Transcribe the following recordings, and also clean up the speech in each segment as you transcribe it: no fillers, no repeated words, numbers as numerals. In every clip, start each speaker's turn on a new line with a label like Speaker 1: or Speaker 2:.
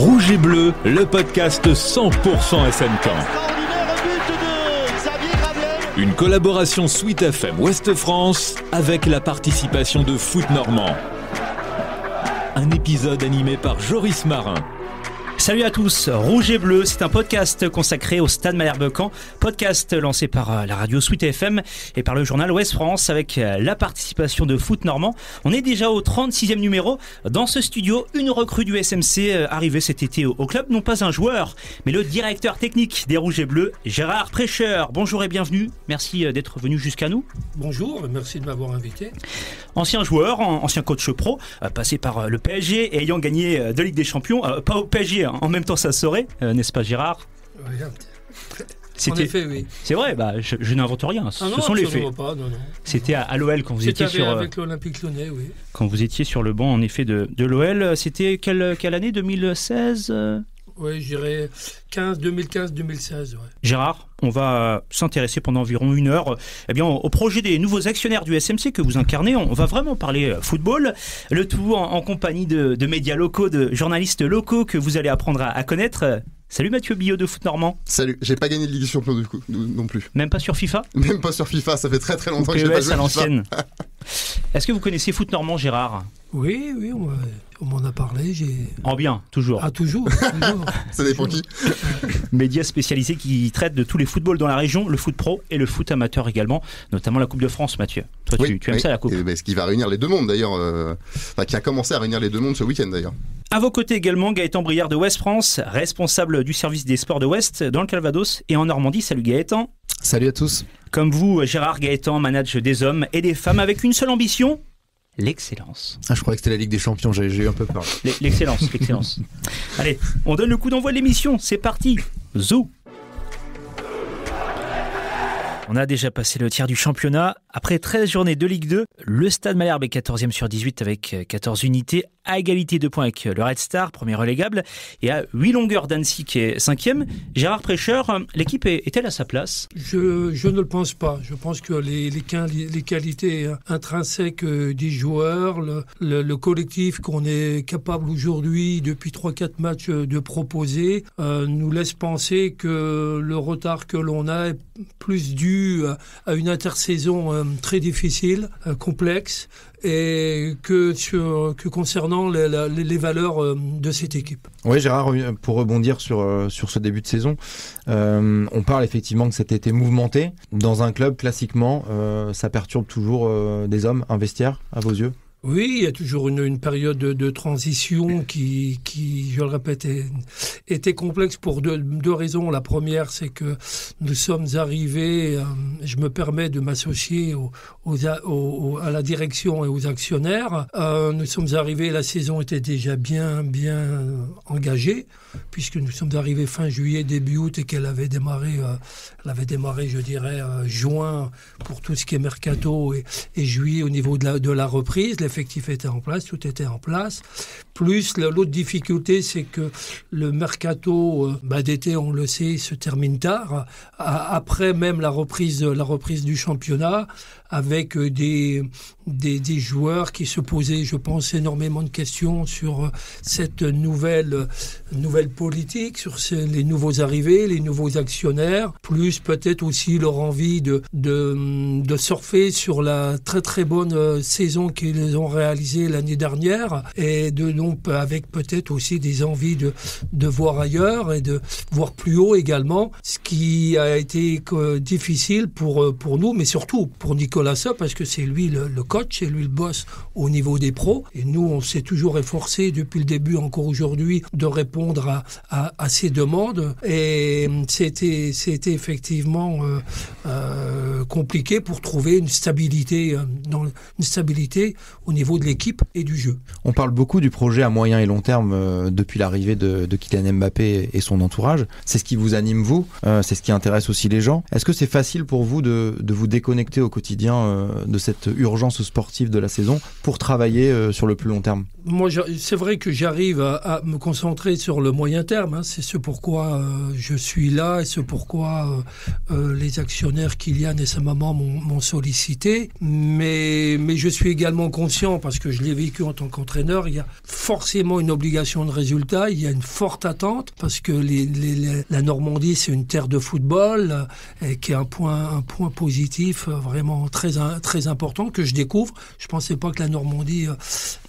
Speaker 1: Rouge et Bleu, le podcast 100% SNK. Une collaboration Sweet FM Ouest France avec la participation de Foot Normand. Un épisode animé par Joris Marin.
Speaker 2: Salut à tous, Rouge et Bleu, c'est un podcast consacré au Stade Malherbe-Caen, podcast lancé par la radio Sweet FM et par le journal Ouest France avec la participation de Foot Normand. On est déjà au 36e numéro. Dans ce studio, une recrue du SMC arrivée cet été au club, non pas un joueur, mais le directeur technique des Rouges et Bleus, Gérard Prêcheur. Bonjour et bienvenue, merci d'être venu jusqu'à nous.
Speaker 3: Bonjour, merci de m'avoir invité.
Speaker 2: Ancien joueur, ancien coach pro, passé par le PSG et ayant gagné de Ligue des Champions, pas au PSG, en même temps ça saurait, n'est-ce pas Gérard ?
Speaker 3: Oui, en effet, oui.
Speaker 2: C'est vrai, je n'invente rien, ce sont les faits.
Speaker 3: Pas, non.
Speaker 2: C'était à l'OL quand vous étiez
Speaker 3: avec l'Olympique Lyonnais, oui.
Speaker 2: Quand vous étiez sur le banc en effet de l'OL, c'était quelle année, 2016 ?
Speaker 3: Oui, je dirais 2015-2016. Ouais.
Speaker 2: Gérard, on va s'intéresser pendant environ une heure au projet des nouveaux actionnaires du SMC que vous incarnez. On va vraiment parler football, le tout en compagnie de médias locaux, de journalistes locaux que vous allez apprendre à connaître. Salut Mathieu Billot de Foot Normand.
Speaker 4: Salut, j'ai pas gagné de Ligue des Champions du coup, non plus.
Speaker 2: Même pas sur FIFA ?
Speaker 4: Même pas sur FIFA, ça fait très très longtemps que j'ai pas joué
Speaker 2: à l'ancienne. Est-ce que vous connaissez Foot Normand, Gérard ?
Speaker 3: Oui, on m'en a parlé.
Speaker 2: En bien, toujours.
Speaker 3: Ah, toujours.
Speaker 4: Ça dépend qui.
Speaker 2: Médias spécialisés qui traitent de tous les footballs dans la région, le foot pro et le foot amateur également, notamment la Coupe de France, Mathieu. Toi, tu aimes ça, la Coupe ?
Speaker 4: Et ce qui va réunir les deux mondes d'ailleurs, qui a commencé à réunir les deux mondes ce week-end d'ailleurs.
Speaker 2: À vos côtés également, Gaëtan Briard de Ouest France, responsable du service des sports de Ouest dans le Calvados et en Normandie. Salut Gaëtan.
Speaker 5: Salut à tous.
Speaker 2: Comme vous, Gérard, Gaëtan manage des hommes et des femmes avec une seule ambition, l'excellence.
Speaker 5: Ah, je croyais que c'était la Ligue des Champions, j'ai eu un peu peur.
Speaker 2: L'excellence. Allez, on donne le coup d'envoi de l'émission, c'est parti. Zou. On a déjà passé le tiers du championnat. Après 13 journées de Ligue 2, le Stade Malherbe est 14e sur 18 avec 14 unités, à égalité de points avec le Red Star, premier relégable, et à 8 longueurs d'Annecy qui est 5e. Gérard Prêcheur, l'équipe est-elle à sa place ?
Speaker 3: Je ne le pense pas. Je pense que les qualités intrinsèques des joueurs, le collectif qu'on est capable aujourd'hui, depuis 3-4 matchs, de proposer, nous laisse penser que le retard que l'on a est plus dû à une intersaison très difficile, complexe, et que concernant les valeurs de cette équipe.
Speaker 5: Oui, Gérard, pour rebondir sur ce début de saison, on parle effectivement que cet été mouvementé. Dans un club, classiquement, ça perturbe toujours des hommes, un vestiaire, à vos yeux ?
Speaker 3: Oui, il y a toujours une période de transition qui, je le répète, était complexe pour deux raisons. La première, c'est que nous sommes arrivés, je me permets de m'associer à la direction et aux actionnaires. Nous sommes arrivés, la saison était déjà bien engagée, puisque nous sommes arrivés fin juillet, début août, et qu'elle avait démarré, je dirais, juin pour tout ce qui est mercato, et juillet au niveau de la reprise. L'effectif était en place, tout était en place. Plus, l'autre difficulté, c'est que le mercato d'été, on le sait, se termine tard. Après même la reprise du championnat, avec des joueurs qui se posaient, je pense, énormément de questions sur cette nouvelle politique, sur les nouveaux arrivés, les nouveaux actionnaires, plus peut-être aussi leur envie de surfer sur la très très bonne saison qu'ils ont réalisée l'année dernière, et avec peut-être aussi des envies de voir ailleurs et de voir plus haut également, ce qui a été difficile pour nous, mais surtout pour Nicolas Sepp, parce que c'est lui le coach, c'est lui le boss au niveau des pros, et nous on s'est toujours efforcé depuis le début, encore aujourd'hui, de répondre à ces demandes, et c'était effectivement compliqué pour trouver une stabilité au niveau de l'équipe et du jeu.
Speaker 5: On parle beaucoup du projet à moyen et long terme depuis l'arrivée de Kylian Mbappé et son entourage. C'est ce qui vous anime, vous, c'est ce qui intéresse aussi les gens. Est-ce que c'est facile pour vous de vous déconnecter au quotidien de cette urgence sportive de la saison pour travailler sur le plus long terme ?
Speaker 3: Moi, c'est vrai que j'arrive à me concentrer sur le moyen terme, hein. C'est ce pourquoi je suis là, et ce pourquoi les actionnaires Kylian et sa ce moment m'ont sollicité, mais je suis également conscient, parce que je l'ai vécu en tant qu'entraîneur, il y a forcément une obligation de résultat, il y a une forte attente, parce que la Normandie, c'est une terre de football, et qui est un point positif vraiment très, très important que je découvre. Je pensais pas que la Normandie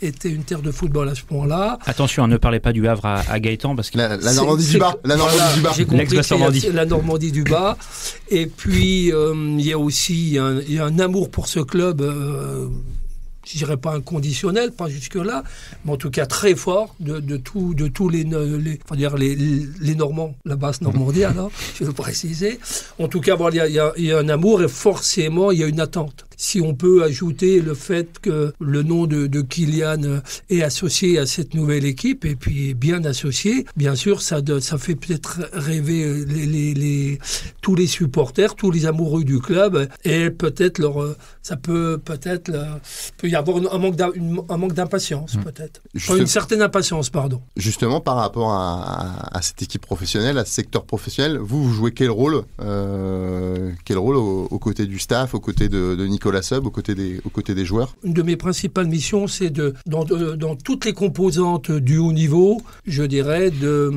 Speaker 3: était une terre de football à ce point-là.
Speaker 2: Attention, ne parlez pas du Havre à Gaëtan, parce que
Speaker 4: la Normandie du bas. La Normandie du bas.
Speaker 3: J'ai compris que la Normandie du bas. Et puis, il y a aussi un amour pour ce club, je dirais pas inconditionnel, pas jusque-là, mais en tout cas très fort de tous les Normands, la basse Normandie, alors, je vais le préciser. En tout cas, il y a un amour et forcément, il y a une attente. Si on peut ajouter le fait que le nom de Kylian est associé à cette nouvelle équipe, et puis bien associé, bien sûr, ça fait peut-être rêver tous les supporters, tous les amoureux du club, et peut-être peut y avoir un manque d'impatience, peut-être. Une certaine impatience, pardon.
Speaker 4: Justement, par rapport à cette équipe professionnelle, à ce secteur professionnel, vous jouez quel rôle aux côtés du staff, aux côtés de Nicolas Seub, aux côtés des joueurs?
Speaker 3: Une de mes principales missions, c'est dans toutes les composantes du haut niveau, je dirais, de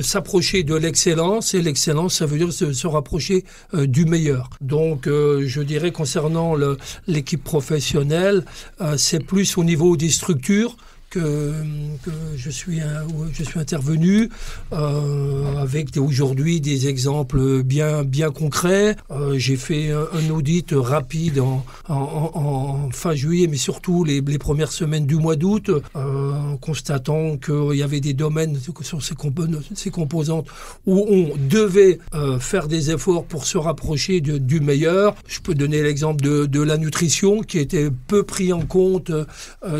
Speaker 3: s'approcher de l'excellence, et l'excellence, ça veut dire se rapprocher du meilleur. Donc, je dirais, concernant l'équipe professionnelle, c'est plus au niveau des structures que je suis intervenu avec aujourd'hui des exemples bien concrets. J'ai fait un audit rapide en fin juillet, mais surtout les premières semaines du mois d'août, en constatant qu'il y avait des domaines sur ces composantes où on devait faire des efforts pour se rapprocher du meilleur. Je peux donner l'exemple de la nutrition, qui était peu pris en compte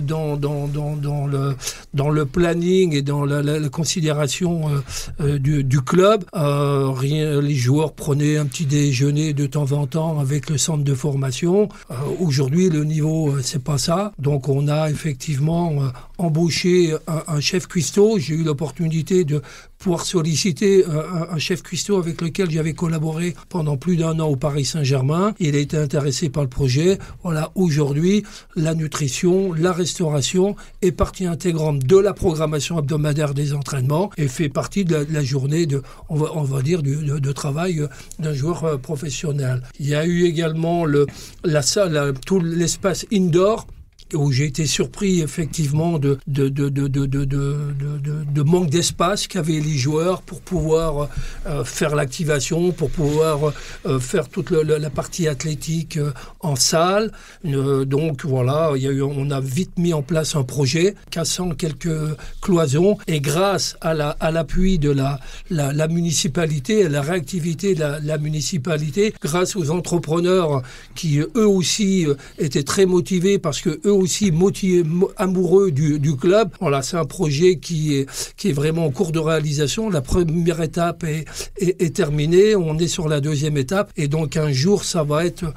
Speaker 3: dans le planning et dans la considération du club. Les joueurs prenaient un petit déjeuner de temps en temps avec le centre de formation. Aujourd'hui, le niveau, c'est pas ça. Donc, on a effectivement embauché un chef cuistot. J'ai eu l'opportunité de pouvoir solliciter un chef cuistot avec lequel j'avais collaboré pendant plus d'1 an au Paris Saint-Germain. Il a été intéressé par le projet. Voilà, aujourd'hui, la nutrition, la restauration est partie intégrante de la programmation hebdomadaire des entraînements et fait partie de la journée on va dire de travail d'un joueur professionnel. Il y a eu également la salle, tout l'espace indoor, où j'ai été surpris effectivement de manque d'espace qu'avaient les joueurs pour pouvoir faire l'activation, pour pouvoir faire toute la partie athlétique en salle. Donc voilà, on a vite mis en place un projet cassant quelques cloisons, et grâce à l'appui de la municipalité, à la réactivité de la municipalité, grâce aux entrepreneurs qui eux aussi étaient très motivés, parce que eux aussi amoureux du club. Voilà, c'est un projet qui est vraiment en cours de réalisation. La première étape est terminée. On est sur la deuxième étape. Et donc, un jour, ça va être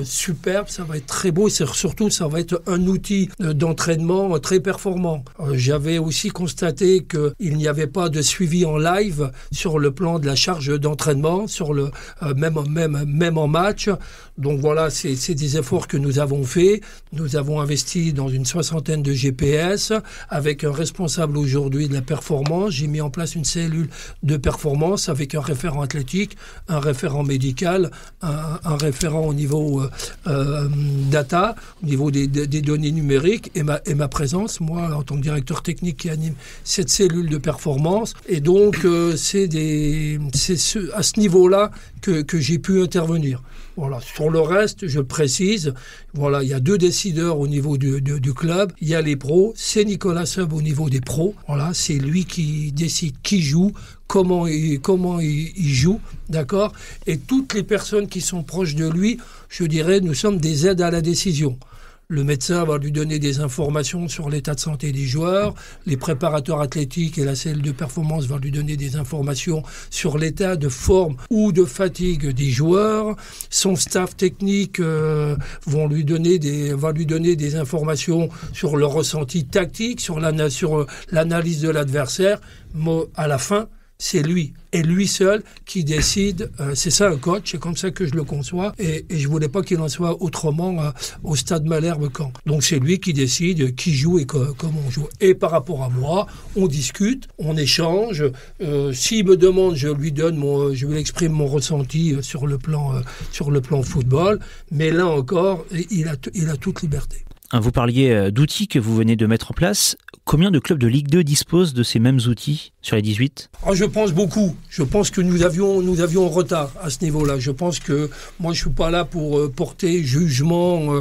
Speaker 3: superbe, ça va être très beau, surtout ça va être un outil d'entraînement très performant. J'avais aussi constaté qu'il n'y avait pas de suivi en live sur le plan de la charge d'entraînement, même en match. Donc voilà, c'est des efforts que nous avons faits. Nous avons investi dans une 60aine de GPS avec un responsable aujourd'hui de la performance. J'ai mis en place une cellule de performance avec un référent athlétique, un référent médical, un référent au niveau data, au niveau des données numériques, et ma présence, moi, en tant que directeur technique qui anime cette cellule de performance. Et donc, c'est à ce niveau-là que j'ai pu intervenir. Voilà. Sur le reste, je précise, voilà, il y a 2 décideurs au niveau du club. Il y a les pros, c'est Nicolas Seub au niveau des pros. Voilà, c'est lui qui décide qui joue, comment il joue, d'accord. Et toutes les personnes qui sont proches de lui, je dirais, nous sommes des aides à la décision. Le médecin va lui donner des informations sur l'état de santé des joueurs. Les préparateurs athlétiques et la cellule de performance vont lui donner des informations sur l'état de forme ou de fatigue des joueurs. Son staff technique va lui donner des informations sur le ressenti tactique, sur l'analyse de l'adversaire. À la fin, c'est lui. Et lui seul qui décide, c'est ça un coach, c'est comme ça que je le conçois, et je voulais pas qu'il en soit autrement au Stade Malherbe-Caen. Donc c'est lui qui décide qui joue et comment on joue. Et par rapport à moi, on discute, on échange, s'il me demande, je lui exprime mon ressenti sur le plan football, mais là encore, il a toute liberté.
Speaker 2: Vous parliez d'outils que vous venez de mettre en place. Combien de clubs de Ligue 2 disposent de ces mêmes outils sur les 18 ?
Speaker 3: Je pense beaucoup. Je pense que nous avions retard à ce niveau-là. Je pense que moi, je suis pas là pour porter jugement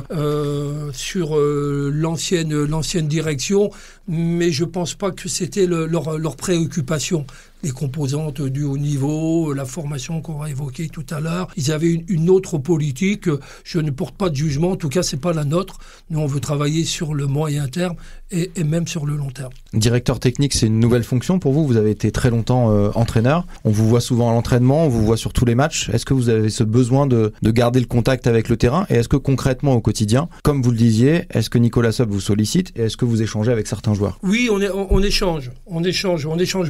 Speaker 3: sur l'ancienne direction, mais je pense pas que c'était leur préoccupation. Les composantes du haut niveau, la formation qu'on va évoquer tout à l'heure. Ils avaient une autre politique. Je ne porte pas de jugement. En tout cas, c'est pas la nôtre. Nous, on veut travailler sur le moyen terme et même sur le long terme.
Speaker 5: Directeur technique, c'est une nouvelle fonction pour vous. Vous avez été très longtemps entraîneur. On vous voit souvent à l'entraînement, on vous voit sur tous les matchs. Est-ce que vous avez ce besoin de garder le contact avec le terrain ? Et est-ce que concrètement, au quotidien, comme vous le disiez, est-ce que Nicolas Sob vous sollicite et est-ce que vous échangez avec certains joueurs ?
Speaker 3: Oui, on échange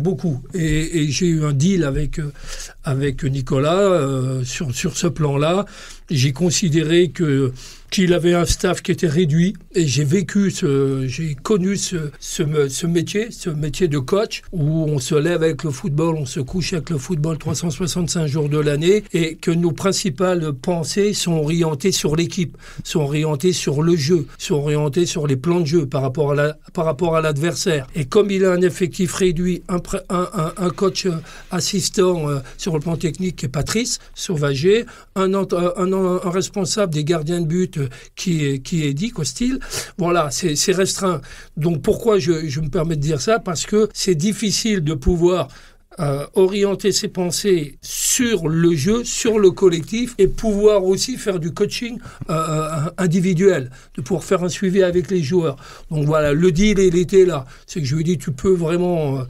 Speaker 3: beaucoup. Et j'ai eu un deal avec Nicolas sur ce plan-là. J'ai considéré qu'il avait un staff qui était réduit et j'ai connu ce métier de coach où on se lève avec le football, on se couche avec le football 365 jours de l'année et que nos principales pensées sont orientées sur l'équipe, sont orientées sur le jeu, sont orientées sur les plans de jeu par rapport à l'adversaire. Et comme il a un effectif réduit, un coach assistant sur le plan technique qui est Patrice Sauvager, un responsable des gardiens de but qui est dit Costil. Voilà, c'est restreint. Donc pourquoi je me permets de dire ça ? Parce que c'est difficile de pouvoir orienter ses pensées sur le jeu, sur le collectif et pouvoir aussi faire du coaching individuel, de pouvoir faire un suivi avec les joueurs. Donc voilà, le deal il était là. C'est que je lui ai dit tu peux vraiment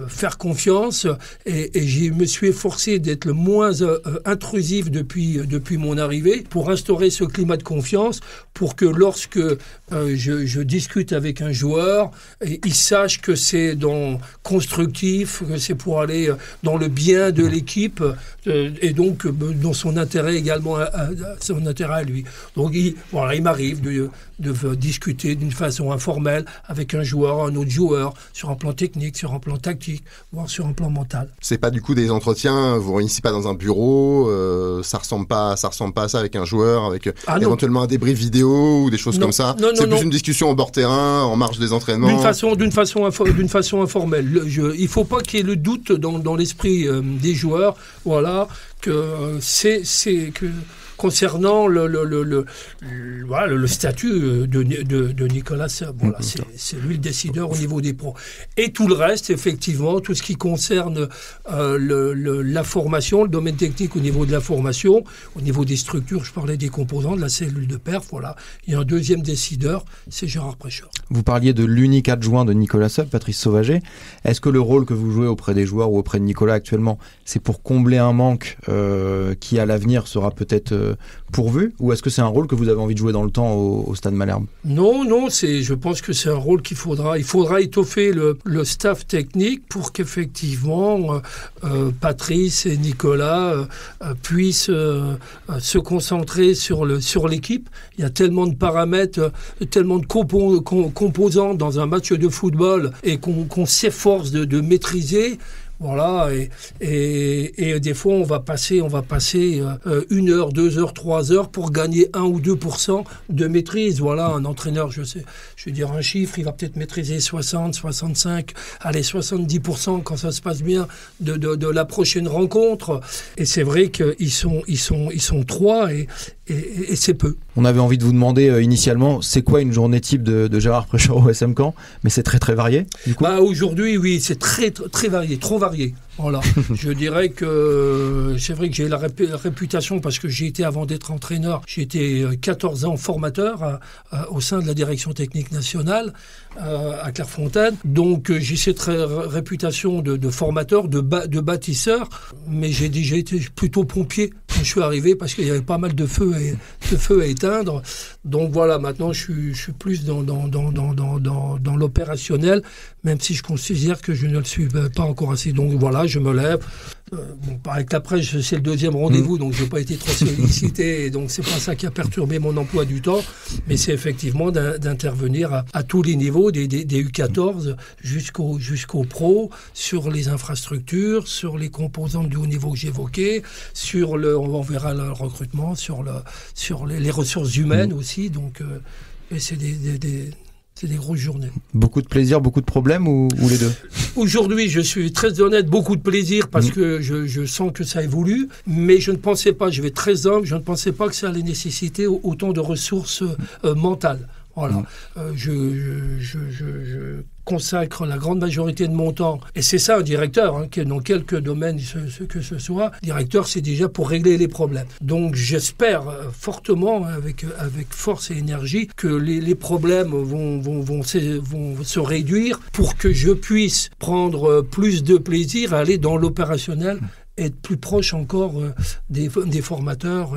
Speaker 3: faire confiance et je me suis efforcé d'être le moins intrusif depuis mon arrivée pour instaurer ce climat de confiance pour que lorsque je discute avec un joueur, il sache que c'est constructif, que c'est pour aller dans le bien de l'équipe et donc dans son intérêt également, son intérêt à lui. Donc il m'arrive de discuter d'une façon informelle avec un autre joueur, sur un plan technique, sur un plan tactique, voire sur un plan mental.
Speaker 4: C'est pas du coup des entretiens, vous réunissez pas dans un bureau, ça ressemble pas à ça avec un joueur, avec éventuellement un débrief vidéo ou des choses comme ça. C'est plus une discussion au bord terrain, en marge des entraînements. D'une
Speaker 3: façon informelle. Il faut pas qu'il y ait le doute dans l'esprit des joueurs, voilà, que concernant le statut de Nicolas Sob. Voilà, c'est lui le décideur au niveau des pros. Et tout le reste, effectivement, tout ce qui concerne la formation, le domaine technique au niveau de la formation, au niveau des structures, je parlais des composants, de la cellule de perf, voilà. Il y a un deuxième décideur, c'est Gérard Précheur.
Speaker 5: Vous parliez de l'unique adjoint de Nicolas Sob, Patrice Sauvager. Est-ce que le rôle que vous jouez auprès des joueurs ou auprès de Nicolas actuellement, c'est pour combler un manque qui à l'avenir sera peut-être pourvu, ou est-ce que c'est un rôle que vous avez envie de jouer dans le temps au Stade Malherbe ?
Speaker 3: Non, je pense que c'est un rôle il faudra étoffer le staff technique pour qu'effectivement Patrice et Nicolas puissent se concentrer sur l'équipe. Il y a tellement de paramètres, tellement de composants dans un match de football et qu'on s'efforce de maîtriser. Voilà, et des fois on va passer 1 heure, 2 heures, 3 heures pour gagner 1 ou 2% de maîtrise. Voilà, un entraîneur, je vais dire un chiffre, il va peut-être maîtriser 60, 65, allez 70% quand ça se passe bien de la prochaine rencontre. Et c'est vrai qu'ils sont 3 et c'est peu.
Speaker 5: On avait envie de vous demander initialement, c'est quoi une journée type de Gérard Précheur au SM Caen, mais c'est très très varié du coup.
Speaker 3: Aujourd'hui, oui, c'est très très varié, trop varié. Voilà. Je dirais que c'est vrai que j'ai la réputation parce que j'ai été, avant d'être entraîneur, j'ai été 14 ans formateur au sein de la direction technique nationale à Clairefontaine. Donc j'ai cette réputation de formateur, de bâtisseur, mais j'ai été plutôt pompier quand je suis arrivé parce qu'il y avait pas mal de feux à éteindre. Donc voilà, maintenant je suis plus dans l'opérationnel, même si je considère que je ne le suis pas encore assez Donc voilà, je me lève. Avec la presse, c'est le deuxième rendez-vous, donc je n'ai pas été trop sollicité, et donc c'est pas ça qui a perturbé mon emploi du temps, mais c'est effectivement d'intervenir à tous les niveaux, des U14 jusqu'au pro, sur les infrastructures, sur les composantes du haut niveau que j'évoquais, on verra le recrutement, sur les ressources humaines aussi, donc c'est des grosses journées.
Speaker 5: Beaucoup de plaisir, beaucoup de problèmes ou les deux?
Speaker 3: Aujourd'hui, je suis très honnête, beaucoup de plaisir parce que je sens que ça évolue, mais je ne pensais pas, je vais être très humble, je ne pensais pas que ça allait nécessiter autant de ressources mentales. Voilà. Je consacre la grande majorité de mon temps, et c'est ça un directeur, qui est dans quelques domaines que ce soit, directeur, c'est déjà pour régler les problèmes. Donc j'espère fortement, avec force et énergie, que les problèmes vont se réduire pour que je puisse prendre plus de plaisir à aller dans l'opérationnel, être plus proche encore des formateurs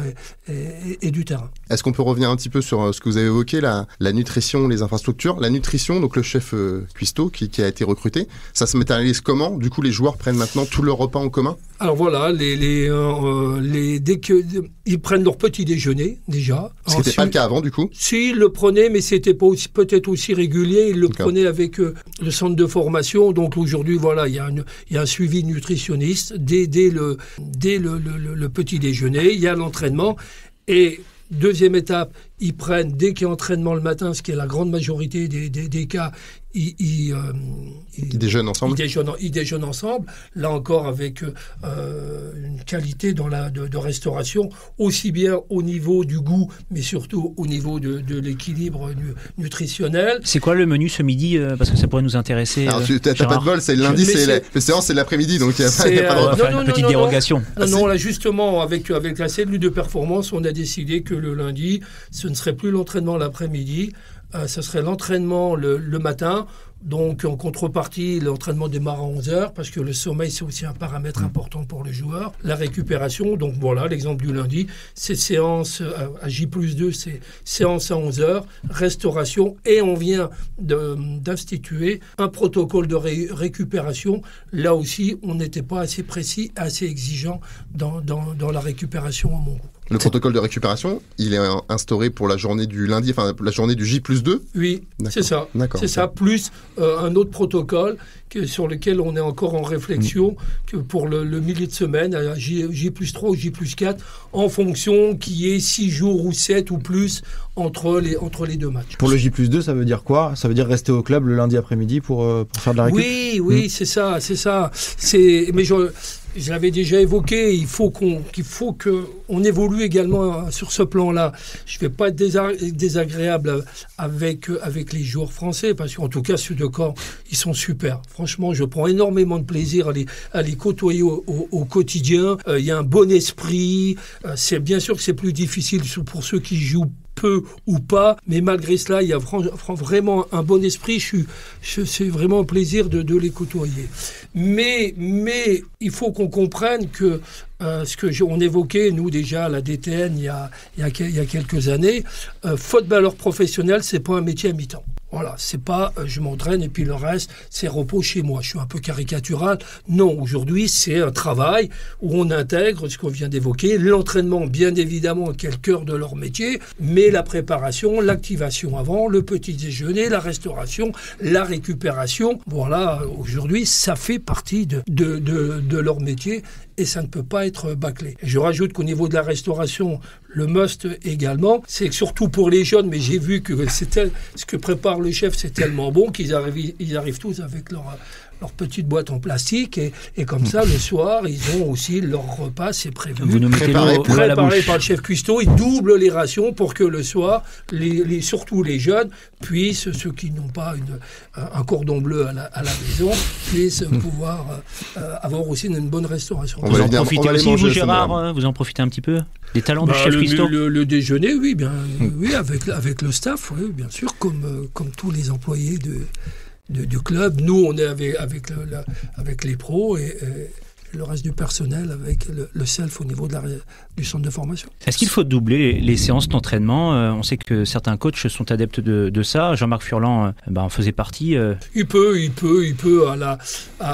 Speaker 3: et du terrain.
Speaker 4: Est-ce qu'on peut revenir un petit peu sur ce que vous avez évoqué, la nutrition, les infrastructures? La nutrition, donc le chef cuistot qui a été recruté, ça se matérialise comment? Du coup, les joueurs prennent maintenant tous leurs repas en commun?
Speaker 3: Alors voilà, dès qu'ils prennent leur petit déjeuner déjà.
Speaker 4: Ce qui n'était pas le cas avant, du coup?
Speaker 3: Si, ils le prenaient, mais c'était pas peut-être aussi régulier. Ils le prenaient avec le centre de formation. Donc aujourd'hui, voilà, il y a un suivi nutritionniste dès le petit déjeuner. Il y a l'entraînement. Et deuxième étape, ils prennent, dès qu'il y a entraînement le matin, ce qui est la grande majorité des cas, ils
Speaker 4: déjeunent ensemble.
Speaker 3: Ils déjeunent ensemble, là encore avec une qualité de restauration, aussi bien au niveau du goût, mais surtout au niveau de l'équilibre nutritionnel.
Speaker 2: C'est quoi le menu ce midi, parce que ça pourrait nous intéresser?
Speaker 4: Alors t'as pas de bol, c'est le lundi, le séance c'est l'après-midi, donc il n'y a pas de
Speaker 2: une petite dérogation.
Speaker 3: Non, là justement, avec la cellule de performance, on a décidé que le lundi, ce ne serait plus l'entraînement l'après-midi, ce serait l'entraînement le matin. Donc, en contrepartie, l'entraînement démarre à 11h, parce que le sommeil, c'est aussi un paramètre important pour les joueurs. La récupération, donc voilà, l'exemple du lundi, c'est séance à J+2, c'est séance à 11h, restauration, et on vient d'instituer un protocole de récupération. Là aussi, on n'était pas assez précis, assez exigeant dans la récupération à mon goût.
Speaker 4: Le protocole de récupération, il est instauré pour la journée du lundi, enfin la journée du J+2?
Speaker 3: Oui, c'est ça. C'est ça, plus un autre protocole sur lequel on est encore en réflexion que pour le milieu de semaine, à J+3 ou J+4, en fonction qu'il y ait 6 jours ou 7 ou plus entre les deux matchs.
Speaker 5: Pour le J+2, ça veut dire quoi? Ça veut dire rester au club le lundi après-midi pour faire de la récup?
Speaker 3: Oui, c'est ça. Mais je l'avais déjà évoqué, il faut qu'on évolue également sur ce plan-là. Je ne vais pas être désagréable avec les joueurs français, parce qu'en tout cas, ceux de Caen, ils sont super. Franchement, je prends énormément de plaisir à les côtoyer au quotidien. Il y a un bon esprit. C'est bien sûr que c'est plus difficile pour ceux qui jouent peu ou pas, mais malgré cela, il y a vraiment un bon esprit. C'est vraiment un plaisir de les côtoyer. Mais il faut qu'on comprenne que ce que on évoquait, nous déjà, à la DTN, il y a quelques années, footballeur professionnel, c'est pas un métier à mi-temps. Voilà, c'est pas je m'entraîne et puis le reste, c'est repos chez moi. Je suis un peu caricatural. Non, aujourd'hui, c'est un travail où on intègre ce qu'on vient d'évoquer, l'entraînement, bien évidemment, qui est le cœur de leur métier, mais la préparation, l'activation avant, le petit déjeuner, la restauration, la récupération. Voilà, aujourd'hui, ça fait partie de leur métier et ça ne peut pas être bâclé. Je rajoute qu'au niveau de la restauration, le must également, c'est que surtout pour les jeunes, mais j'ai vu que ce que prépare le chef, c'est tellement bon qu'ils arrivent tous avec leur petite boîte en plastique et comme ça, le soir, ils ont aussi leur repas, c'est prévu.
Speaker 2: Vous nous mettez
Speaker 3: préparé par le chef cuistot, il double les rations pour que le soir, surtout les jeunes, puissent, ceux qui n'ont pas un cordon bleu à la maison, puissent pouvoir avoir aussi une bonne restauration.
Speaker 2: Vous en profitez aussi, vous Gérard, vous en profitez un petit peu des talents du chef cuistot?
Speaker 3: Le déjeuner, oui, oui, avec le staff, oui, bien sûr, comme tous les employés du club. Nous, on est avec les pros et le reste du personnel avec le self au niveau du centre de formation.
Speaker 2: Est-ce qu'il faut doubler les séances d'entraînement ? On sait que certains coachs sont adeptes de ça. Jean-Marc Furlan en faisait partie.
Speaker 3: Il peut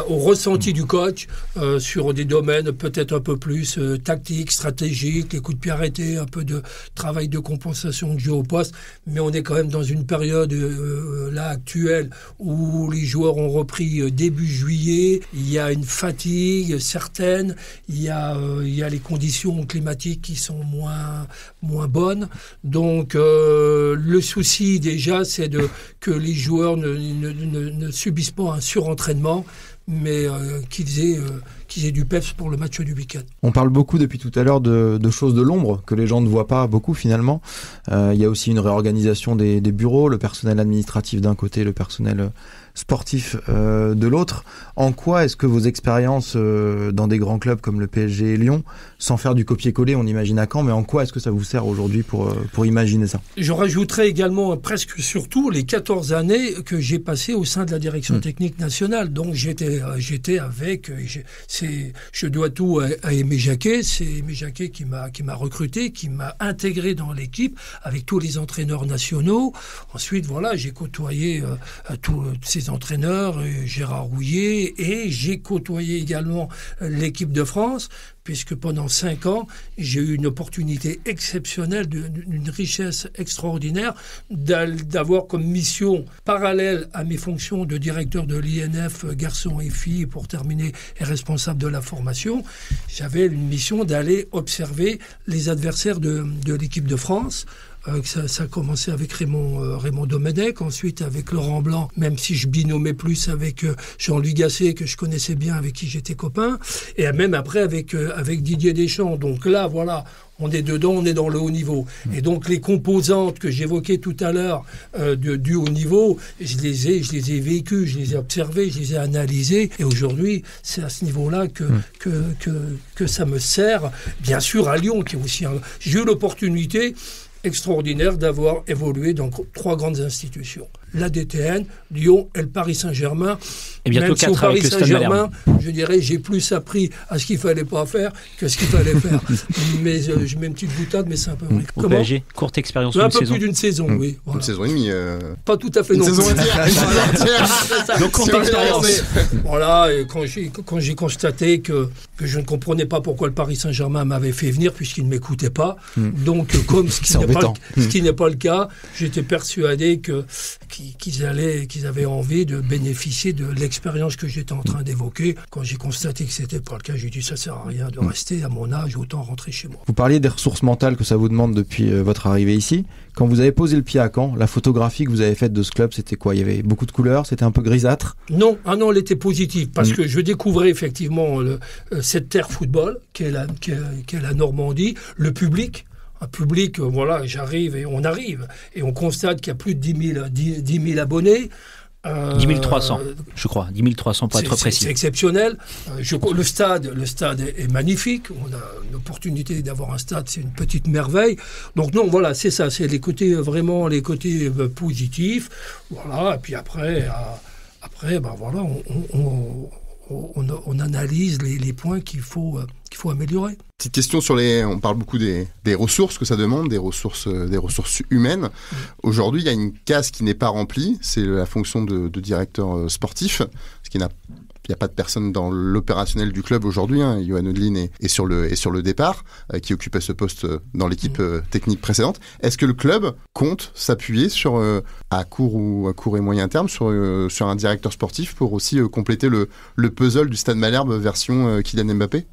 Speaker 3: au ressenti du coach sur des domaines peut-être un peu plus tactiques, stratégiques, les coups de pied arrêtés, un peu de travail de compensation de jeu au poste. Mais on est quand même dans une période là actuelle où les joueurs ont repris début juillet. Il y a une fatigue certaine. Il y a les conditions climatiques qui sont moins bonnes. Donc le souci déjà, c'est que les joueurs ne subissent pas un surentraînement, mais qu'ils aient du peps pour le match du week-end.
Speaker 5: On parle beaucoup depuis tout à l'heure de choses de l'ombre que les gens ne voient pas beaucoup finalement. Il y a aussi une réorganisation des bureaux, le personnel administratif d'un côté, le personnel sportif de l'autre. En quoi est-ce que vos expériences dans des grands clubs comme le PSG et Lyon, sans faire du copier-coller, on imagine à Caen, mais en quoi est-ce que ça vous sert aujourd'hui pour imaginer ça ?
Speaker 3: Je rajouterais également presque surtout les 14 années que j'ai passées au sein de la direction technique nationale. Donc j'étais avec... je dois tout à Aimé Jacquet. C'est Aimé Jacquet qui m'a recruté, qui m'a intégré dans l'équipe avec tous les entraîneurs nationaux. Ensuite, voilà, j'ai côtoyé tous ces entraîneurs, Gérard Rouillet, et j'ai côtoyé également l'équipe de France, puisque pendant 5 ans, j'ai eu une opportunité exceptionnelle, d'une richesse extraordinaire, d'avoir comme mission parallèle à mes fonctions de directeur de l'INF garçons et filles, pour terminer, et responsable de la formation, j'avais une mission d'aller observer les adversaires de l'équipe de France. Ça a commencé avec Raymond Domenech, ensuite avec Laurent Blanc, même si je binômais plus avec Jean-Louis Gasset, que je connaissais bien, avec qui j'étais copain, et même après avec Didier Deschamps. Donc là, voilà, on est dedans, on est dans le haut niveau. Et donc les composantes que j'évoquais tout à l'heure du haut niveau, je les ai vécues, je les ai observées, je les ai analysées, et aujourd'hui, c'est à ce niveau-là que ça me sert. Bien sûr, à Lyon, qui est aussi j'ai eu l'opportunité extraordinaire d'avoir évolué dans 3 grandes institutions. La DTN, Lyon et le Paris Saint-Germain.
Speaker 2: Et bientôt
Speaker 3: même si au
Speaker 2: 4 avec
Speaker 3: Paris
Speaker 2: le Stade
Speaker 3: Saint-Germain, je dirais, j'ai plus appris à ce qu'il fallait pas faire que ce qu'il fallait faire. Mais je mets une petite boutade, mais c'est un peu vrai.
Speaker 2: Au PSG, courte expérience, une
Speaker 3: un peu
Speaker 2: saison.
Speaker 3: plus d'une saison, oui. Voilà.
Speaker 4: Une saison et demie.
Speaker 3: Pas tout à fait
Speaker 4: une
Speaker 3: non
Speaker 4: saison
Speaker 3: plus.
Speaker 4: entière.
Speaker 2: Donc courte expérience.
Speaker 3: Voilà, et quand j'ai constaté que je ne comprenais pas pourquoi le Paris Saint-Germain m'avait fait venir, puisqu'il ne m'écoutait pas. Donc, comme ce qui n'est pas le cas, j'étais persuadé qu'ils avaient envie de bénéficier de l'expérience que j'étais en train d'évoquer. Quand j'ai constaté que c'était pas le cas, j'ai dit ça sert à rien de rester à mon âge, autant rentrer chez moi.
Speaker 5: Vous parliez des ressources mentales que ça vous demande depuis votre arrivée ici. Quand vous avez posé le pied à Caen, la photographie que vous avez faite de ce club, c'était quoi ? Il y avait beaucoup de couleurs, c'était un peu grisâtre ?
Speaker 3: Non, elle était positive, parce que je découvrais effectivement cette terre football, qu'est la Normandie, le public. Un public, voilà, on arrive, et on constate qu'il y a plus de 10 000 abonnés.
Speaker 2: 10 300, je crois. 10 300 pour être précis.
Speaker 3: C'est exceptionnel. Le stade est magnifique. On a une opportunité d'avoir un stade, c'est une petite merveille. Donc non, voilà, c'est ça. C'est les côtés positifs. Voilà. Et puis après, voilà, on analyse les points qu'il faut améliorer.
Speaker 4: Petite question on parle beaucoup des ressources que ça demande, des ressources humaines. Aujourd'hui, il y a une case qui n'est pas remplie, c'est la fonction de directeur sportif, ce qui il n'y a pas de personne dans l'opérationnel du club aujourd'hui. Johan Odeline est sur le départ, qui occupait ce poste dans l'équipe technique précédente. Est-ce que le club compte s'appuyer à court et moyen terme sur un directeur sportif pour aussi compléter le puzzle du Stade Malherbe version Kylian Mbappé ?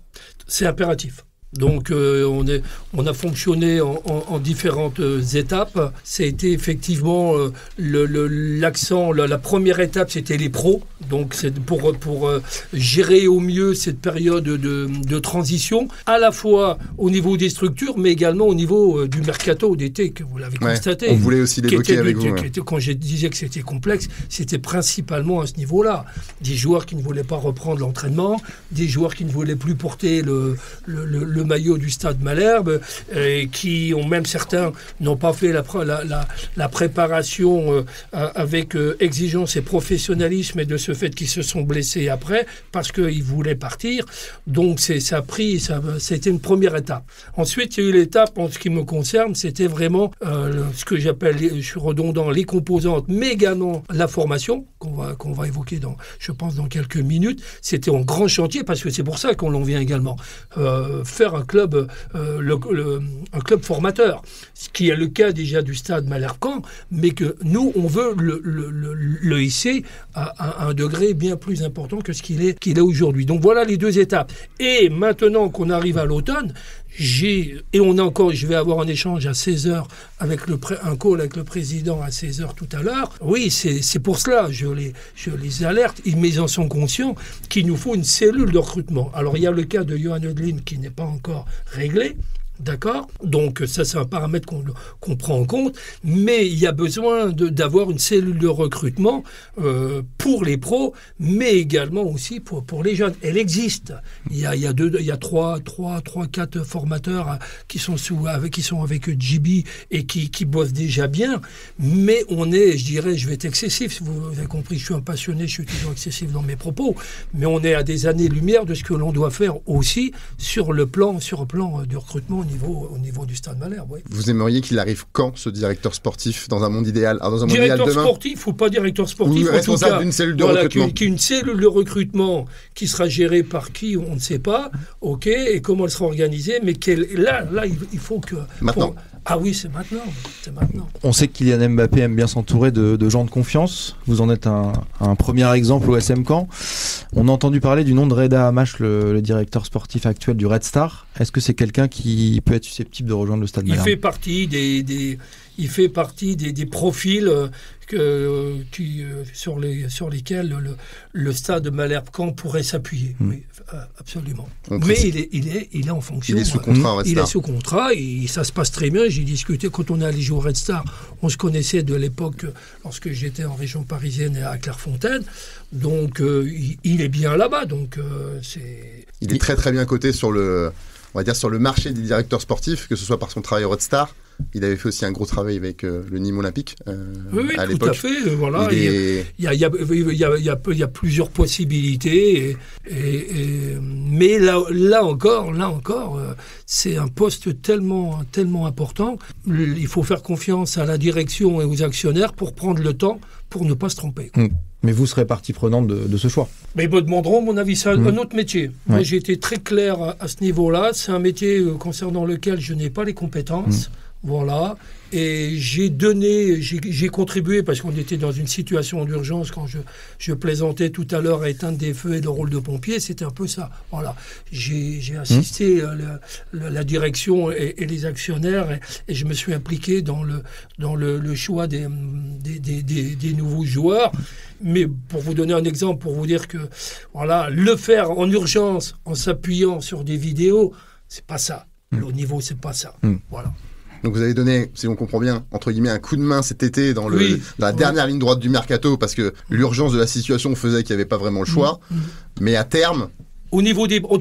Speaker 4: C'est
Speaker 3: impératif. Donc on a fonctionné en différentes étapes. C'était effectivement l'accent. La première étape, c'était les pros. Donc c'est pour gérer au mieux cette période de transition, à la fois au niveau des structures, mais également au niveau du mercato d'été, que vous l'avez constaté.
Speaker 4: On voulait aussi l'évoquer avec vous.
Speaker 3: Quand je disais que c'était complexe, c'était principalement à ce niveau-là. Des joueurs qui ne voulaient pas reprendre l'entraînement, des joueurs qui ne voulaient plus porter le maillot du Stade Malherbe, et qui ont même certains n'ont pas fait la préparation avec exigence et professionnalisme, et de ce fait qu'ils se sont blessés après parce qu'ils voulaient partir. Donc c'était une première étape. Ensuite, il y a eu l'étape, en ce qui me concerne, c'était vraiment ce que j'appelle, je suis redondant, les composantes, mais également la formation qu'on va évoquer je pense dans quelques minutes. C'était un grand chantier, parce que c'est pour ça qu'on en vient également faire un club formateur, ce qui est le cas déjà du Stade Malherbe-Caen, mais que nous on veut le hisser à un degré bien plus important que ce qu'il est aujourd'hui. Donc voilà les deux étapes. Et maintenant qu'on arrive à l'automne, je vais avoir un échange à 16h avec un call avec le président à 16h tout à l'heure. Oui, c'est pour cela, je les alerte, mais ils en sont conscients qu'il nous faut une cellule de recrutement. Alors il y a le cas de Johan Ödlin qui n'est pas encore réglé. D'accord ? Donc ça, c'est un paramètre qu'on prend en compte, mais il y a besoin d'avoir une cellule de recrutement pour les pros, mais également aussi pour les jeunes. Elle existe. Il y a 4 formateurs qui sont avec JB et qui bossent déjà bien, mais je vais être excessif, vous avez compris, je suis un passionné, je suis toujours excessif dans mes propos, mais on est à des années-lumière de ce que l'on doit faire aussi sur le plan du recrutement au niveau du Stade Malherbe. Oui.
Speaker 4: Vous aimeriez qu'il arrive quand, ce directeur sportif, dans un monde idéal? Alors, dans un monde
Speaker 3: directeur
Speaker 4: idéal demain,
Speaker 3: sportif ou pas directeur sportif,
Speaker 4: ou responsable d'une cellule de recrutement,
Speaker 3: une cellule de recrutement qui sera gérée par qui, on ne sait pas, ok, et comment elle sera organisée, mais là, il faut que...
Speaker 4: Maintenant.
Speaker 3: Ah oui, c'est maintenant.
Speaker 5: On sait que Kylian Mbappé aime bien s'entourer de gens de confiance. Vous en êtes un premier exemple au SM Caen. On a entendu parler du nom de Reda Hamache, le directeur sportif actuel du Red Star. Est-ce que c'est quelqu'un qui peut être susceptible de rejoindre le Stade Malherbe ?
Speaker 3: Il fait partie des profils sur lesquels le Stade Malherbe-Caen pourrait s'appuyer. Oui, absolument. Mais il est en fonction.
Speaker 4: Il est sous contrat.
Speaker 3: Il est sous contrat et ça se passe très bien. J'ai discuté quand on est allé jouer au Red Star. On se connaissait de l'époque lorsque j'étais en région parisienne et à Clairefontaine. Donc il est bien là-bas. Donc
Speaker 4: il est très très bien coté sur le marché des directeurs sportifs, que ce soit par son travail au Red Star. Il avait fait aussi un gros travail avec le Nîmes Olympique à l'époque.
Speaker 3: Tout à fait. Voilà. Il y a plusieurs possibilités. Mais là encore, c'est un poste tellement important. Il faut faire confiance à la direction et aux actionnaires pour prendre le temps pour ne pas se tromper.
Speaker 5: Mais vous serez partie prenante de ce choix.
Speaker 3: Mais ils me demanderont mon avis. C'est un autre métier. Ouais. Moi, j'ai été très clair à ce niveau-là. C'est un métier concernant lequel je n'ai pas les compétences. Voilà. Et j'ai contribué, parce qu'on était dans une situation d'urgence quand je plaisantais tout à l'heure à éteindre des feux et le rôle de pompier, c'était un peu ça. Voilà. J'ai assisté la direction et les actionnaires et je me suis impliqué dans le choix des nouveaux joueurs. Mais pour vous donner un exemple, pour vous dire que voilà, le faire en urgence, en s'appuyant sur des vidéos, c'est pas ça. Le niveau, c'est pas ça. Voilà.
Speaker 4: Donc vous avez donné, si on comprend bien, entre guillemets, un coup de main cet été dans la dernière ligne droite du mercato, parce que l'urgence de la situation faisait qu'il n'y avait pas vraiment le choix. Mais à terme...
Speaker 3: Au niveau des pros...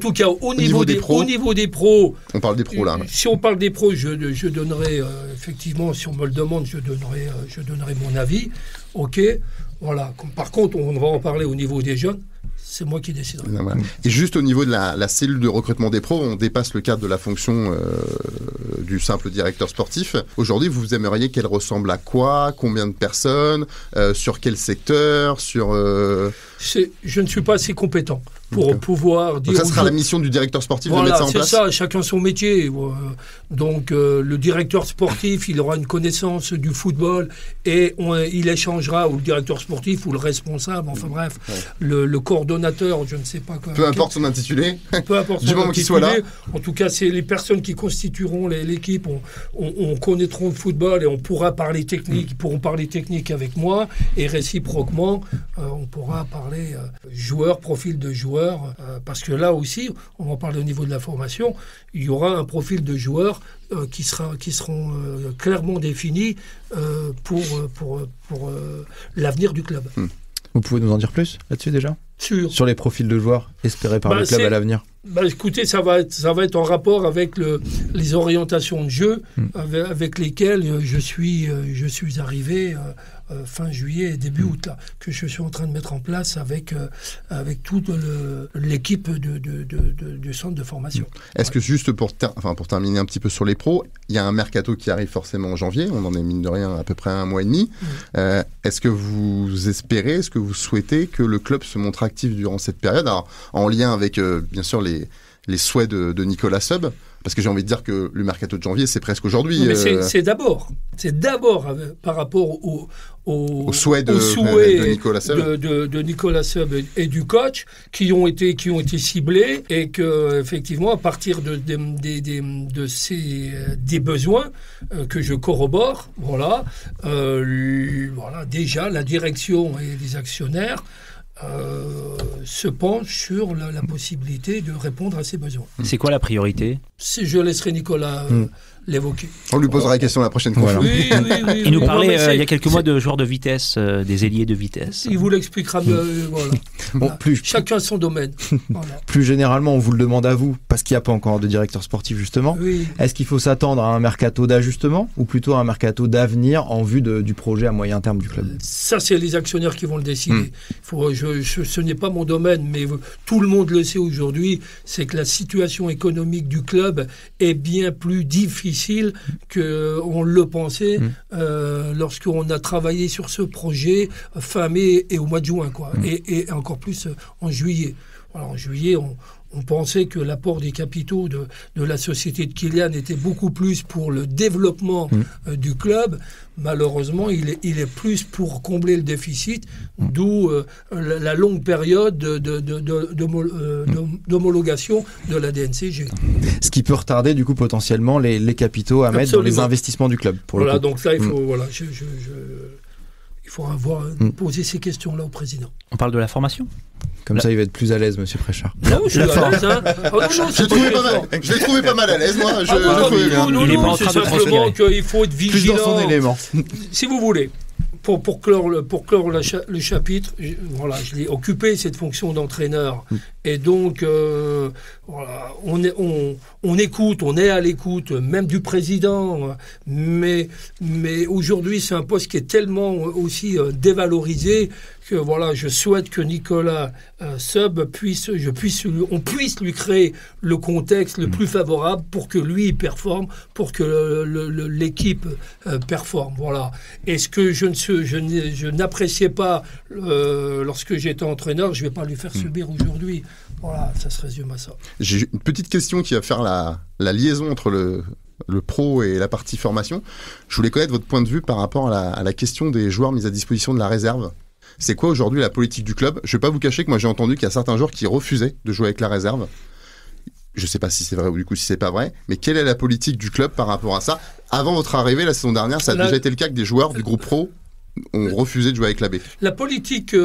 Speaker 4: On parle des pros là.
Speaker 3: Si on parle des pros, je donnerai, effectivement, si on me le demande, je donnerai mon avis. Ok, voilà. Par contre, on va en parler au niveau des jeunes. C'est moi qui déciderai.
Speaker 4: Voilà. Et juste au niveau de la cellule de recrutement des pros, on dépasse le cadre de la fonction du simple directeur sportif. Aujourd'hui, vous aimeriez qu'elle ressemble à quoi? Combien de personnes? Sur quel secteur?
Speaker 3: Je ne suis pas assez compétent pour pouvoir dire...
Speaker 4: Donc ça sera la mission du directeur sportif de mettre ça en place?
Speaker 3: Voilà, c'est ça, chacun son métier. Donc le directeur sportif, il aura une connaissance du football et il échangera, ou le directeur sportif, ou le responsable, enfin bref, le coordonnateur, je ne sais pas quoi.
Speaker 4: Peu importe son intitulé,
Speaker 3: peu importe
Speaker 4: du moment qu'il soit là.
Speaker 3: En tout cas, c'est les personnes qui constitueront l'équipe, on connaîtront le football et on pourra parler technique, ils pourront parler technique avec moi, et réciproquement, on pourra parler joueurs, profil de joueurs, parce que là aussi, on en parle au niveau de la formation, il y aura un profil de joueurs qui seront clairement définis pour l'avenir du club.
Speaker 5: Vous pouvez nous en dire plus là-dessus déjà ?
Speaker 3: Sur
Speaker 5: les profils de joueurs espérés par le club à l'avenir.
Speaker 3: Écoutez, ça va être en rapport avec les orientations de jeu avec lesquelles je suis arrivé fin juillet et début août, là, que je suis en train de mettre en place avec toute l'équipe du centre de formation.
Speaker 4: Est-ce que juste pour terminer un petit peu sur les pros, il y a un mercato qui arrive forcément en janvier, on en est mine de rien à peu près 1 mois et demi. Est-ce que vous espérez, est-ce que vous souhaitez que le club se montre actif durant cette période, alors, en lien avec bien sûr les souhaits de Nicolas Seub, parce que j'ai envie de dire que le mercato de janvier, c'est presque aujourd'hui.
Speaker 3: Non, mais c'est d'abord par rapport au souhait
Speaker 4: de Nicolas Seub,
Speaker 3: de Nicolas Seub et du coach qui ont été ciblés, et que effectivement à partir des besoins que je corrobore, déjà la direction et les actionnaires se penche sur la possibilité de répondre à ces besoins.
Speaker 2: C'est quoi la priorité ?
Speaker 3: Je laisserai Nicolas l'évoquer.
Speaker 4: On lui posera la question la prochaine fois.
Speaker 3: Oui.
Speaker 2: Il nous parlait il y a quelques mois de joueurs de vitesse, des ailiers de vitesse.
Speaker 3: Il vous l'expliquera mieux. Voilà. Chacun son domaine. Voilà.
Speaker 5: Plus généralement, on vous le demande à vous, parce qu'il n'y a pas encore de directeur sportif justement.
Speaker 3: Oui.
Speaker 5: Est-ce qu'il faut s'attendre à un mercato d'ajustement ou plutôt à un mercato d'avenir en vue du projet à moyen terme du club ?
Speaker 3: Ça, c'est les actionnaires qui vont le décider. Ce n'est pas mon domaine, mais tout le monde le sait aujourd'hui, c'est que la situation économique du club est bien plus difficile qu'on le pensait lorsqu'on a travaillé sur ce projet fin mai et au mois de juin, et encore plus en juillet. Alors, en juillet, on pensait que l'apport des capitaux de la société de Kylian était beaucoup plus pour le développement du club. Malheureusement, il est plus pour combler le déficit, d'où la longue période d'homologation de la DNCG.
Speaker 5: Ce qui peut retarder du coup potentiellement les capitaux à mettre dans les investissements du club.
Speaker 3: Donc là, il faut il faut poser ces questions-là au président.
Speaker 2: On parle de la formation ?
Speaker 5: Comme ça, il va être plus à l'aise, monsieur Préchard.
Speaker 3: Non, je suis à l'aise.
Speaker 4: Je l'ai trouvé pas mal à l'aise, moi.
Speaker 2: Il n'est pas en train de transpirer.
Speaker 3: Il faut être vigilant.
Speaker 5: Plus dans son élément.
Speaker 3: Si vous voulez, pour clore le chapitre, je l'ai occupé, cette fonction d'entraîneur. Et donc, on écoute, on est à l'écoute, même du président. Mais aujourd'hui, c'est un poste qui est tellement aussi dévalorisé que je souhaite que Nicolas Seub on puisse lui créer le contexte le plus favorable pour que lui performe, pour que l'équipe performe. Voilà. Et ce que je n'appréciais pas lorsque j'étais entraîneur, je ne vais pas lui faire subir aujourd'hui. Voilà, ça se résume à ça.
Speaker 4: J'ai une petite question qui va faire la liaison entre le pro et la partie formation. Je voulais connaître votre point de vue par rapport à la question des joueurs mis à disposition de la réserve. C'est quoi aujourd'hui la politique du club ? Je ne vais pas vous cacher que moi j'ai entendu qu'il y a certains joueurs qui refusaient de jouer avec la réserve. Je ne sais pas si c'est vrai ou du coup si c'est pas vrai, mais quelle est la politique du club par rapport à ça ? Avant votre arrivée la saison dernière, ça a déjà été le cas que des joueurs du groupe pro ont refusé de jouer avec la B.
Speaker 3: La politique du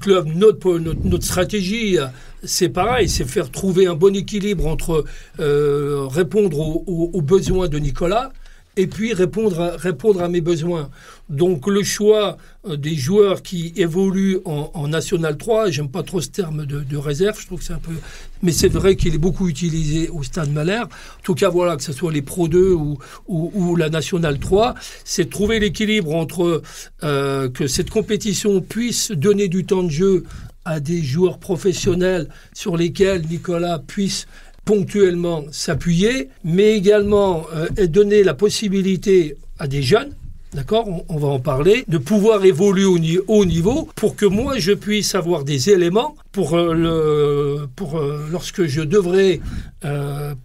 Speaker 3: club, notre stratégie, c'est pareil, c'est faire trouver un bon équilibre entre répondre aux besoins de Nicolas et puis répondre à mes besoins. Donc le choix des joueurs qui évoluent en National 3, j'aime pas trop ce terme de réserve, je trouve que c'est un peu... Mais c'est vrai qu'il est beaucoup utilisé au Stade Malherbe. En tout cas, que ce soit les Pro 2 ou la National 3, c'est de trouver l'équilibre entre que cette compétition puisse donner du temps de jeu à des joueurs professionnels sur lesquels Nicolas puisse ponctuellement s'appuyer, mais également donner la possibilité à des jeunes, d'accord, on va en parler, de pouvoir évoluer au niveau pour que moi je puisse avoir des éléments pour lorsque je devrais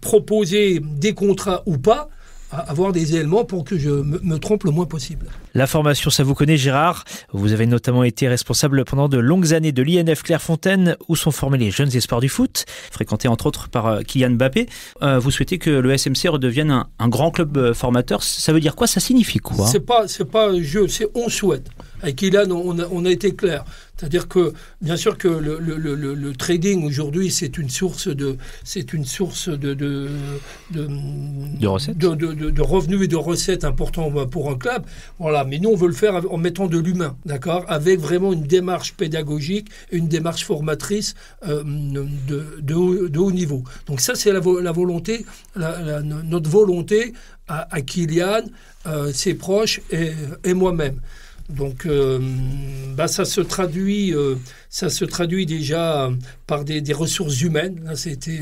Speaker 3: proposer des contrats ou pas, avoir des éléments pour que je me trompe le moins possible.
Speaker 2: La formation, ça vous connaît, Gérard. Vous avez notamment été responsable pendant de longues années de l'INF Clairefontaine, où sont formés les jeunes espoirs du foot, fréquentés entre autres par Kylian Mbappé. Vous souhaitez que le SMC redevienne un grand club formateur. Ça veut dire quoi ? Ça signifie quoi ?
Speaker 3: C'est pas c'est on souhaite. Avec Kylian, on a été clair. C'est-à-dire que, bien sûr que le trading aujourd'hui, c'est une source de
Speaker 2: recettes,
Speaker 3: de revenus et de recettes importants pour un club. Voilà. Mais nous, on veut le faire en mettant de l'humain, d'accord, avec vraiment une démarche pédagogique, une démarche formatrice de haut niveau. Donc ça, c'est la volonté, notre volonté à Kylian, ses proches et moi-même. Donc, ça se traduit déjà par des ressources humaines. Là, c'était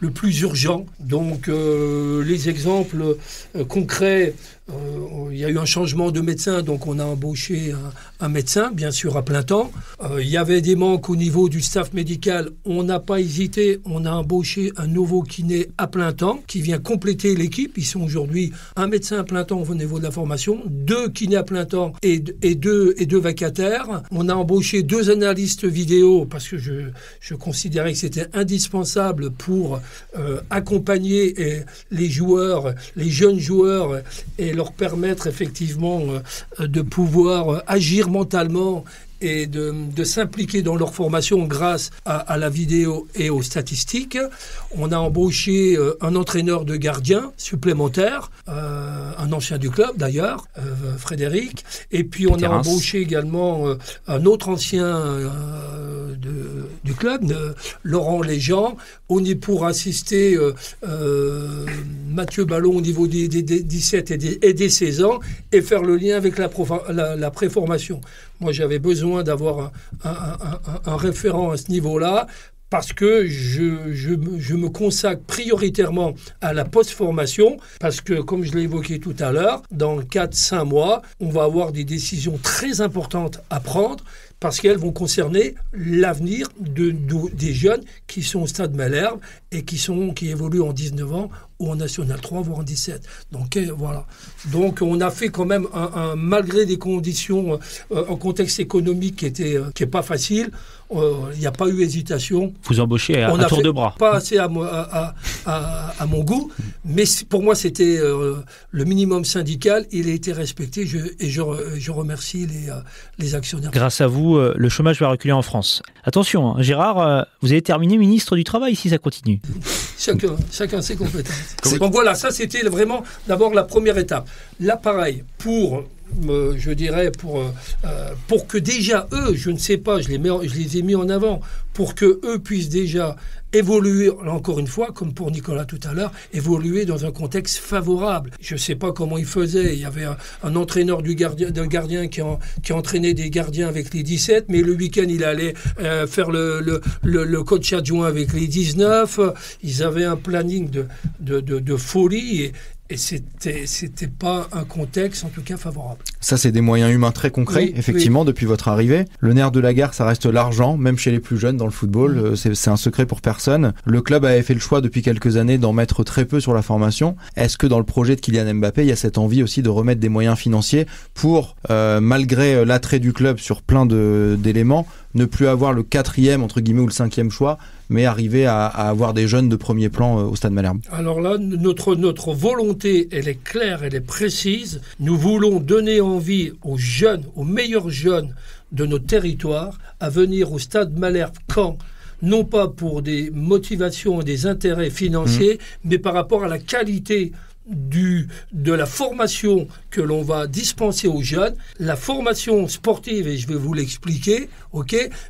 Speaker 3: le plus urgent. Donc, les exemples concrets, il y a eu un changement de médecin, donc on a embauché un médecin, bien sûr à plein temps. Il y avait des manques au niveau du staff médical. On n'a pas hésité, on a embauché un nouveau kiné à plein temps qui vient compléter l'équipe. Ils sont aujourd'hui un médecin à plein temps au niveau de la formation, 2 kinés à plein temps et deux vacataires. On a embauché 2 analystes vidéo parce que je considérais que c'était indispensable pour accompagner les joueurs, les jeunes joueurs, et leur permettre effectivement de pouvoir agir mentalement et de s'impliquer dans leur formation grâce à la vidéo et aux statistiques. On a embauché un entraîneur de gardien supplémentaire, un ancien du club d'ailleurs, Frédéric. Et puis on a embauché également un autre ancien du club, Laurent Léjean. On est pour assister Mathieu Ballon au niveau des 17 et des 16 ans et faire le lien avec la préformation. Moi, j'avais besoin d'avoir un référent à ce niveau-là parce que je me consacre prioritairement à la post-formation parce que, comme je l'ai évoqué tout à l'heure, dans 4-5 mois, on va avoir des décisions très importantes à prendre parce qu'elles vont concerner l'avenir des jeunes qui sont au Stade Malherbe et qui évoluent en 19 ans ou en National 3, voire en 17. Donc voilà. Donc on a fait quand même, malgré des conditions, un contexte économique qui est pas facile, il n'y a pas eu hésitation.
Speaker 2: Vous embauchez à tour de bras.
Speaker 3: Pas assez à mon goût, mais pour moi c'était le minimum syndical. Il a été respecté et je remercie les actionnaires.
Speaker 2: Grâce à vous, le chômage va reculer en France. Attention, Gérard, vous allez terminer ministre du Travail si ça continue.
Speaker 3: Chacun ses compétences. Donc voilà, ça c'était vraiment d'abord la première étape. Là, pareil, pour que déjà eux, je ne sais pas, je les ai mis en avant, pour que eux puissent déjà évoluer, là encore une fois, comme pour Nicolas tout à l'heure, évoluer dans un contexte favorable. Je ne sais pas comment ils faisaient. Il y avait un entraîneur d'un gardien qui entraînait des gardiens avec les 17, mais le week-end, il allait faire le coach adjoint avec les 19. Ils avaient un planning de folie et c'était pas un contexte, en tout cas, favorable.
Speaker 5: Ça, c'est des moyens humains très concrets, effectivement, depuis votre arrivée. Le nerf de la guerre, ça reste l'argent, même chez les plus jeunes dans le football. C'est un secret pour personne. Le club avait fait le choix depuis quelques années d'en mettre très peu sur la formation. Est-ce que dans le projet de Kylian Mbappé, il y a cette envie aussi de remettre des moyens financiers pour, malgré l'attrait du club sur plein d'éléments, ne plus avoir le 4e, entre guillemets, ou le 5e choix, mais arriver à avoir des jeunes de premier plan au Stade Malherbe?
Speaker 3: Alors là, notre volonté, elle est claire, elle est précise. Nous voulons donner envie aux jeunes, aux meilleurs jeunes de nos territoires, à venir au Stade Malherbe quand, non pas pour des motivations et des intérêts financiers, mais par rapport à la qualité de la formation que l'on va dispenser aux jeunes, la formation sportive, et je vais vous l'expliquer,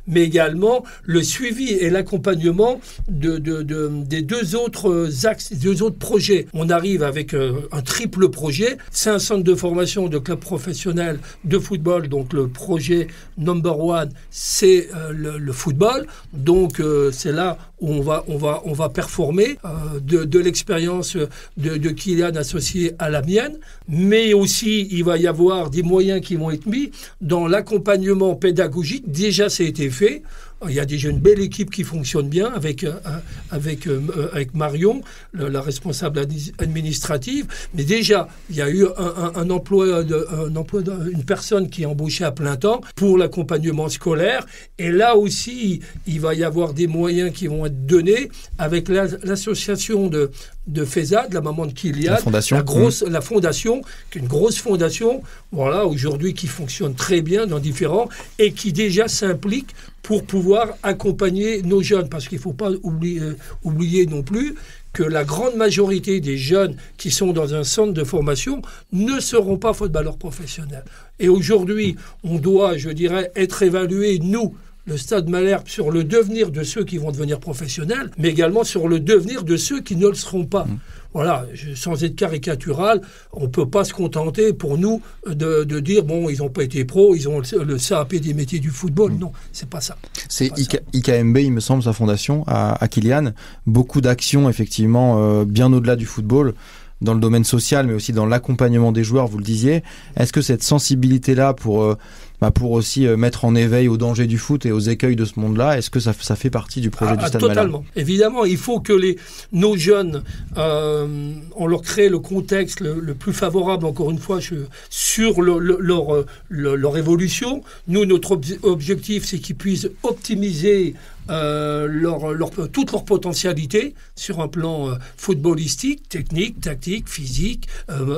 Speaker 3: mais également le suivi et l'accompagnement des 2 autres axes, 2 autres projets. On arrive avec un triple projet, c'est un centre de formation de clubs professionnels de football, donc le projet number 1, c'est le football, donc c'est là où on va performer de l'expérience de Kylian associé à la mienne, mais aussi il va y avoir des moyens qui vont être mis dans l'accompagnement pédagogique. Déjà, ça a été fait. Il y a déjà une belle équipe qui fonctionne bien avec Marion, la responsable administrative. Mais déjà, il y a eu un emploi une personne qui est embauchée à plein temps pour l'accompagnement scolaire. Et là aussi, il va y avoir des moyens qui vont être donnés avec l'association de FESA, de la maman de Kylian, la fondation, qui est une grosse fondation, voilà, aujourd'hui qui fonctionne très bien dans différents et qui déjà s'implique pour pouvoir accompagner nos jeunes, parce qu'il ne faut pas oublier non plus que la grande majorité des jeunes qui sont dans un centre de formation ne seront pas footballeurs professionnels. Et aujourd'hui, on doit, je dirais, être évalués, nous, le Stade Malherbe, sur le devenir de ceux qui vont devenir professionnels, mais également sur le devenir de ceux qui ne le seront pas. Voilà, sans être caricatural, on ne peut pas se contenter pour nous de dire, bon, ils n'ont pas été pros, ils ont le CAP des métiers du football. Non, c'est pas ça.
Speaker 5: C'est IKMB, il me semble, sa fondation, à Kylian. Beaucoup d'actions, effectivement, bien au-delà du football, dans le domaine social, mais aussi dans l'accompagnement des joueurs, vous le disiez. Est-ce que cette sensibilité-là pour aussi mettre en éveil aux dangers du foot et aux écueils de ce monde-là, est-ce que ça fait partie du projet du Stade Malherbe ?
Speaker 3: Totalement. Évidemment, il faut que nos jeunes, on leur crée le contexte le plus favorable, encore une fois, sur leur évolution. Nous, notre objectif, c'est qu'ils puissent optimiser toute leur potentialité sur un plan footballistique, technique, tactique, physique,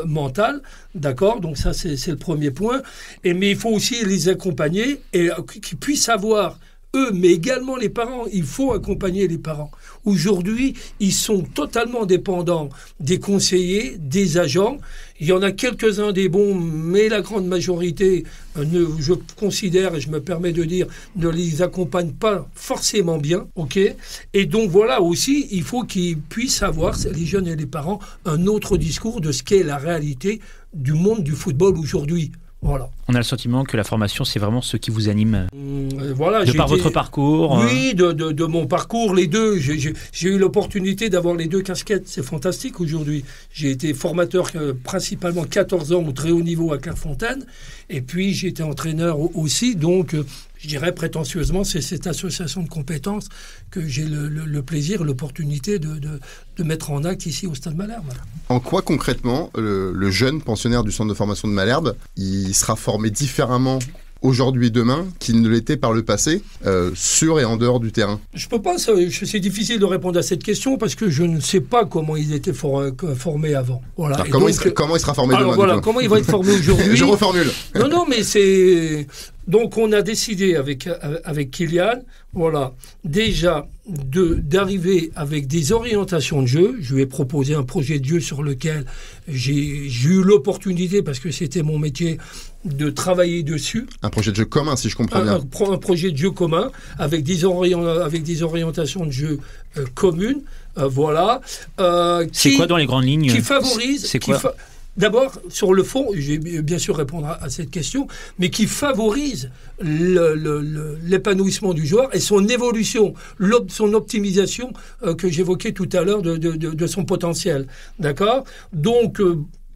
Speaker 3: mental. D'accord ? Donc ça, c'est le premier point. Mais il faut aussi les accompagner et qu'ils puissent avoir, eux, mais également les parents. Il faut accompagner les parents. Aujourd'hui, ils sont totalement dépendants des conseillers, des agents. Il y en a quelques-uns des bons, mais la grande majorité, je considère, et je me permets de dire, ne les accompagne pas forcément bien. Okay ? Et donc voilà aussi, il faut qu'ils puissent avoir, les jeunes et les parents, un autre discours de ce qu'est la réalité du monde du football aujourd'hui. Voilà.
Speaker 2: On a le sentiment que la formation, c'est vraiment ce qui vous anime.
Speaker 3: Voilà,
Speaker 2: votre parcours.
Speaker 3: Oui, de mon parcours, les deux. J'ai eu l'opportunité d'avoir les deux casquettes. C'est fantastique aujourd'hui. J'ai été formateur principalement 14 ans au très haut niveau à Clairefontaine. Et puis, j'ai été entraîneur aussi. Donc, je dirais prétentieusement, c'est cette association de compétences que j'ai le plaisir, l'opportunité de mettre en acte ici au Stade Malherbe. Voilà.
Speaker 4: En quoi concrètement le jeune pensionnaire du centre de formation de Malherbe, il sera formé différemment aujourd'hui et demain qu'il ne l'était par le passé, sur et en dehors du terrain?
Speaker 3: Je peux pas, c'est difficile de répondre à cette question parce que je ne sais pas comment il était formé avant. Voilà.
Speaker 4: Alors, comment il sera formé demain?
Speaker 3: Voilà, comment il va être formé aujourd'hui?
Speaker 4: Je reformule.
Speaker 3: Non, mais c'est... Donc on a décidé avec Kylian, voilà, déjà d'arriver avec des orientations de jeu. Je lui ai proposé un projet de jeu sur lequel j'ai eu l'opportunité, parce que c'était mon métier, de travailler dessus.
Speaker 4: Un projet de jeu commun, si je comprends bien.
Speaker 3: Un projet de jeu commun avec des orientations de jeu communes. Voilà.
Speaker 2: C'est quoi dans les grandes lignes?
Speaker 3: Qui favorise...
Speaker 2: C'est quoi?
Speaker 3: D'abord, sur le fond, je vais bien sûr répondre à cette question, mais qui favorise l'épanouissement du joueur et son évolution, son optimisation que j'évoquais tout à l'heure de son potentiel. D'accord ? Donc,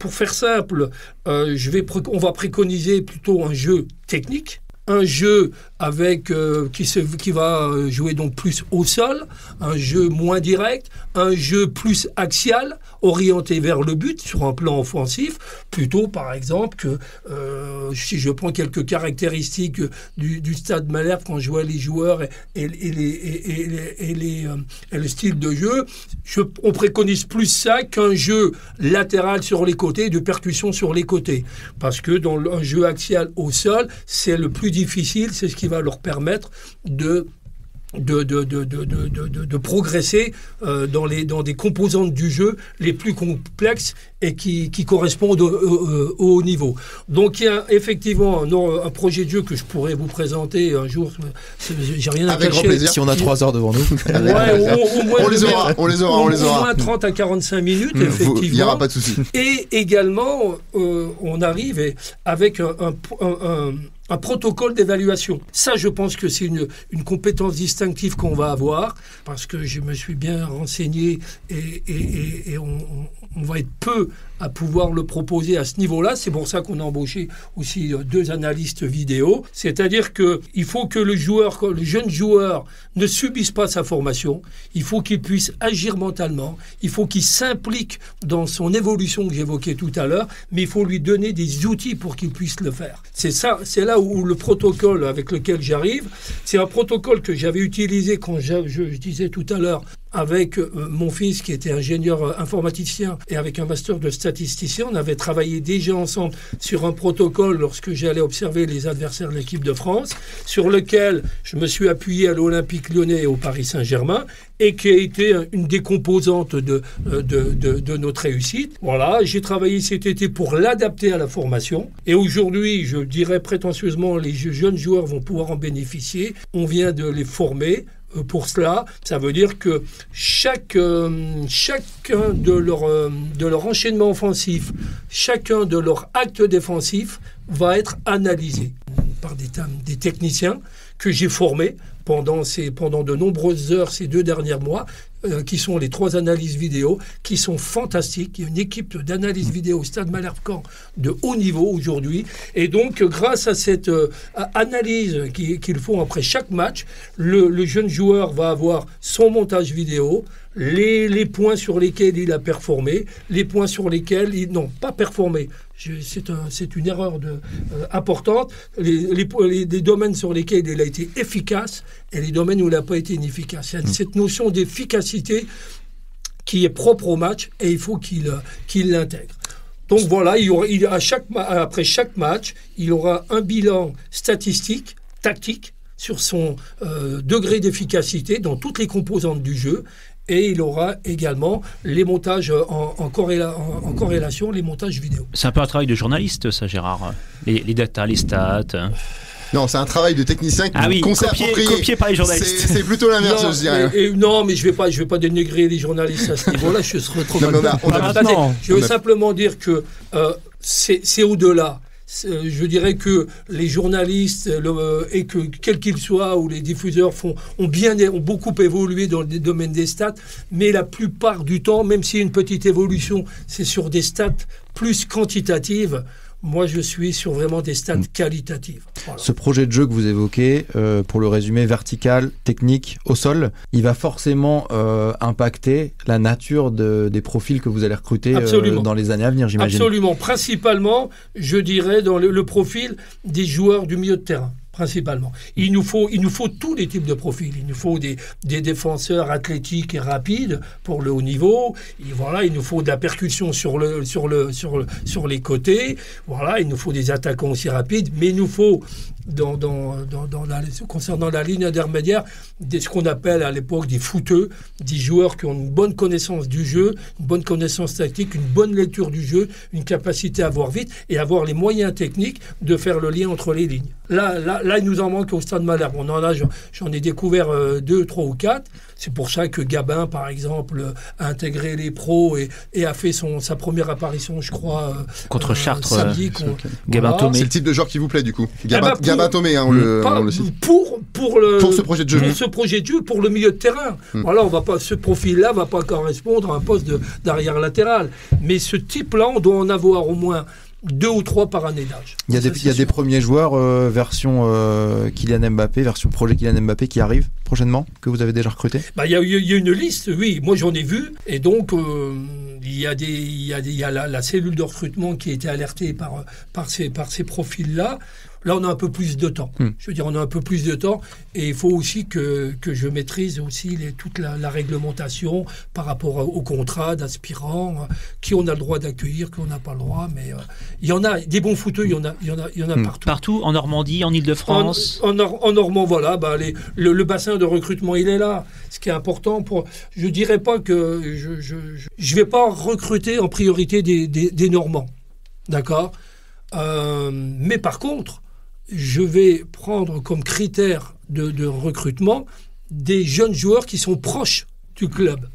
Speaker 3: pour faire simple, on va préconiser plutôt un jeu technique, un jeu avec qui va jouer donc plus au sol, un jeu moins direct, un jeu plus axial, orienté vers le but sur un plan offensif, plutôt par exemple que si je prends quelques caractéristiques du Stade Malherbe quand je vois les joueurs et le style de jeu, on préconise plus ça qu'un jeu latéral sur les côtés, de percussion sur les côtés, parce que dans un jeu axial au sol, c'est le plus difficile, c'est ce qui va leur permettre de progresser dans des composantes du jeu les plus complexes et qui correspondent au haut niveau. Donc il y a effectivement un projet de jeu que je pourrais vous présenter un jour. J'ai rien à cacher.
Speaker 4: Avec grand plaisir.
Speaker 5: Si on a 3 heures devant nous.
Speaker 3: Ouais,
Speaker 4: on les aura.
Speaker 3: Au moins 30 à 45 minutes, effectivement.
Speaker 4: Il n'y aura pas de souci.
Speaker 3: Et également, on arrive avec un un protocole d'évaluation. Ça, je pense que c'est une compétence distinctive qu'on va avoir, parce que je me suis bien renseigné et on va être peu à pouvoir le proposer à ce niveau-là. C'est pour ça qu'on a embauché aussi 2 analystes vidéo. C'est-à-dire qu'il faut que le jeune joueur ne subisse pas sa formation. Il faut qu'il puisse agir mentalement. Il faut qu'il s'implique dans son évolution que j'évoquais tout à l'heure, mais il faut lui donner des outils pour qu'il puisse le faire. C'est ça, c'est là où le protocole avec lequel j'arrive, c'est un protocole que j'avais utilisé quand je disais tout à l'heure, avec mon fils qui était ingénieur informaticien et avec un master de statisticien. On avait travaillé déjà ensemble sur un protocole lorsque j'allais observer les adversaires de l'équipe de France, sur lequel je me suis appuyé à l'Olympique Lyonnais et au Paris Saint-Germain, et qui a été une des composantes de notre réussite. Voilà, j'ai travaillé cet été pour l'adapter à la formation. Et aujourd'hui, je dirais prétentieusement, les jeunes joueurs vont pouvoir en bénéficier. On vient de les former. Pour cela, ça veut dire que chacun de leur enchaînement offensif, chacun de leur acte défensif va être analysé par des techniciens que j'ai formés pendant de nombreuses heures ces 2 derniers mois, qui sont les 3 analyses vidéo, qui sont fantastiques. Il y a une équipe d'analyse vidéo au Stade Malherbe-Caen de haut niveau aujourd'hui. Et donc, grâce à cette analyse qu'ils font après chaque match, le jeune joueur va avoir son montage vidéo, les points sur lesquels il a performé, les points sur lesquels il n'a pas performé. C'est une erreur importante. Les domaines sur lesquels il a été efficace et les domaines où il n'a pas été inefficace. Il y a cette notion d'efficacité qui est propre au match et il faut qu'il l'intègre. Donc voilà, après chaque match, il aura un bilan statistique, tactique, sur son degré d'efficacité dans toutes les composantes du jeu. Et il aura également les montages en corrélation, les montages vidéo.
Speaker 2: C'est un peu un travail de journaliste, ça, Gérard. Les datas, les stats.
Speaker 4: Non, c'est un travail de technicien qu'on s'est approprié.
Speaker 2: Copié par les journalistes.
Speaker 4: C'est plutôt l'inverse, je dirais.
Speaker 3: Non, mais je vais pas dénigrer les journalistes à ce niveau-là. Je serais trop mal. Je veux simplement dire que c'est au-delà. Je dirais que les journalistes et que quels qu'ils soient ou les diffuseurs ont beaucoup évolué dans le domaine des stats, mais la plupart du temps, même s'il y a une petite évolution, c'est sur des stats plus quantitatives. Moi, je suis sur vraiment des stats qualitatives. Voilà.
Speaker 5: Ce projet de jeu que vous évoquez, pour le résumer, vertical, technique, au sol, il va forcément impacter la nature des profils que vous allez recruter dans les années à venir, j'imagine.
Speaker 3: Absolument. Principalement, je dirais, dans le profil des joueurs du milieu de terrain. Principalement. Il nous faut tous les types de profils. Il nous faut des défenseurs athlétiques et rapides pour le haut niveau. Et voilà, il nous faut de la percussion sur les côtés. Voilà, il nous faut des attaquants aussi rapides. Mais il nous faut, concernant la ligne intermédiaire, ce qu'on appelle à l'époque des footeux, des joueurs qui ont une bonne connaissance du jeu, une bonne connaissance tactique, une bonne lecture du jeu, une capacité à voir vite et avoir les moyens techniques de faire le lien entre les lignes. Là, il nous en manque au Stade Malherbe. J'en ai découvert 2, 3 ou 4. C'est pour ça que Gabin, par exemple, a intégré les pros et a fait sa première apparition, je crois,
Speaker 2: contre Chartres.
Speaker 3: Samedi.
Speaker 2: Gabin Thomé.
Speaker 4: C'est le type de joueur qui vous plaît, du coup. Gabin Thomé, on le cite.
Speaker 3: Pour
Speaker 4: ce projet de jeu.
Speaker 3: Pour ce projet de jeu, pour le milieu de terrain. Voilà, ce profil-là ne va pas correspondre à un poste d'arrière latéral. Mais ce type-là, on doit en avoir au moins 2 ou 3 par année d'âge.
Speaker 5: Il y a des premiers joueurs version Kylian Mbappé, version projet Kylian Mbappé qui arrivent prochainement, que vous avez déjà recruté.
Speaker 3: Il y a une liste, oui. Moi, j'en ai vu. Et donc, il y a la cellule de recrutement qui a été alertée par ces profils-là. Là, on a un peu plus de temps. Je veux dire, on a un peu plus de temps et il faut aussi que je maîtrise aussi toute la réglementation par rapport au contrat d'aspirants, qui on a le droit d'accueillir, qui on n'a pas le droit. Mais il y en a des bons footeux, il y en a partout.
Speaker 2: Partout, en Normandie, en Île-de-France.
Speaker 3: En Normandie, voilà. Le bassin de recrutement, il est là. Ce qui est important je dirais pas que je vais pas recruter en priorité des Normands, d'accord. Mais par contre, je vais prendre comme critère de recrutement des jeunes joueurs qui sont proches du club.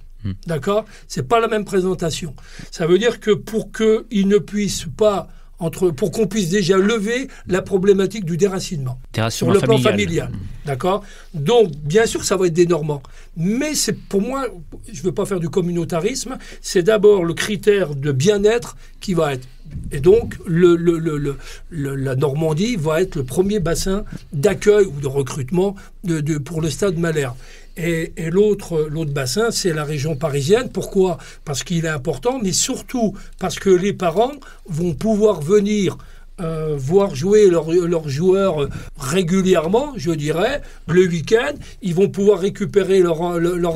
Speaker 3: D'accord ? C'est pas la même présentation. Ça veut dire que pour qu'ils ne puissent pas pour qu'on puisse déjà lever la problématique du déracinement sur le plan familial. D'accord ? Donc, bien sûr, ça va être dénormant. Mais pour moi, je ne veux pas faire du communautarisme, c'est d'abord le critère de bien-être qui va être. Et donc, la Normandie va être le premier bassin d'accueil ou de recrutement pour le Stade Malherbe. Et l'autre bassin, c'est la région parisienne. Pourquoi ? Parce qu'il est important, mais surtout parce que les parents vont pouvoir venir voir jouer leurs joueurs régulièrement, je dirais, le week-end. Ils vont pouvoir récupérer leur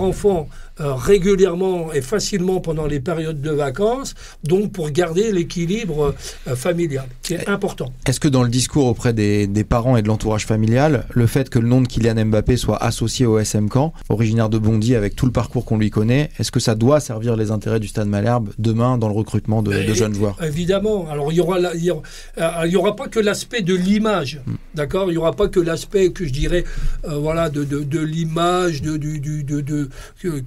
Speaker 3: enfant régulièrement et facilement pendant les périodes de vacances, donc pour garder l'équilibre familial, qui est important.
Speaker 5: Est-ce que dans le discours auprès des parents et de l'entourage familial, le fait que le nom de Kylian Mbappé soit associé au SM Caen, originaire de Bondy avec tout le parcours qu'on lui connaît, est-ce que ça doit servir les intérêts du Stade Malherbe demain dans le recrutement de jeunes joueurs ?
Speaker 3: Évidemment. Alors il y aura pas que l'aspect de l'image, d'accord ? Il y aura pas que l'aspect que je dirais, de l'image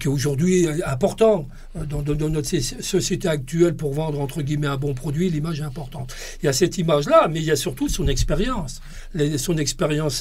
Speaker 3: qui aujourd'hui est important dans notre société actuelle pour vendre entre guillemets un bon produit. L'image est importante. Il y a cette image-là, mais il y a surtout son expérience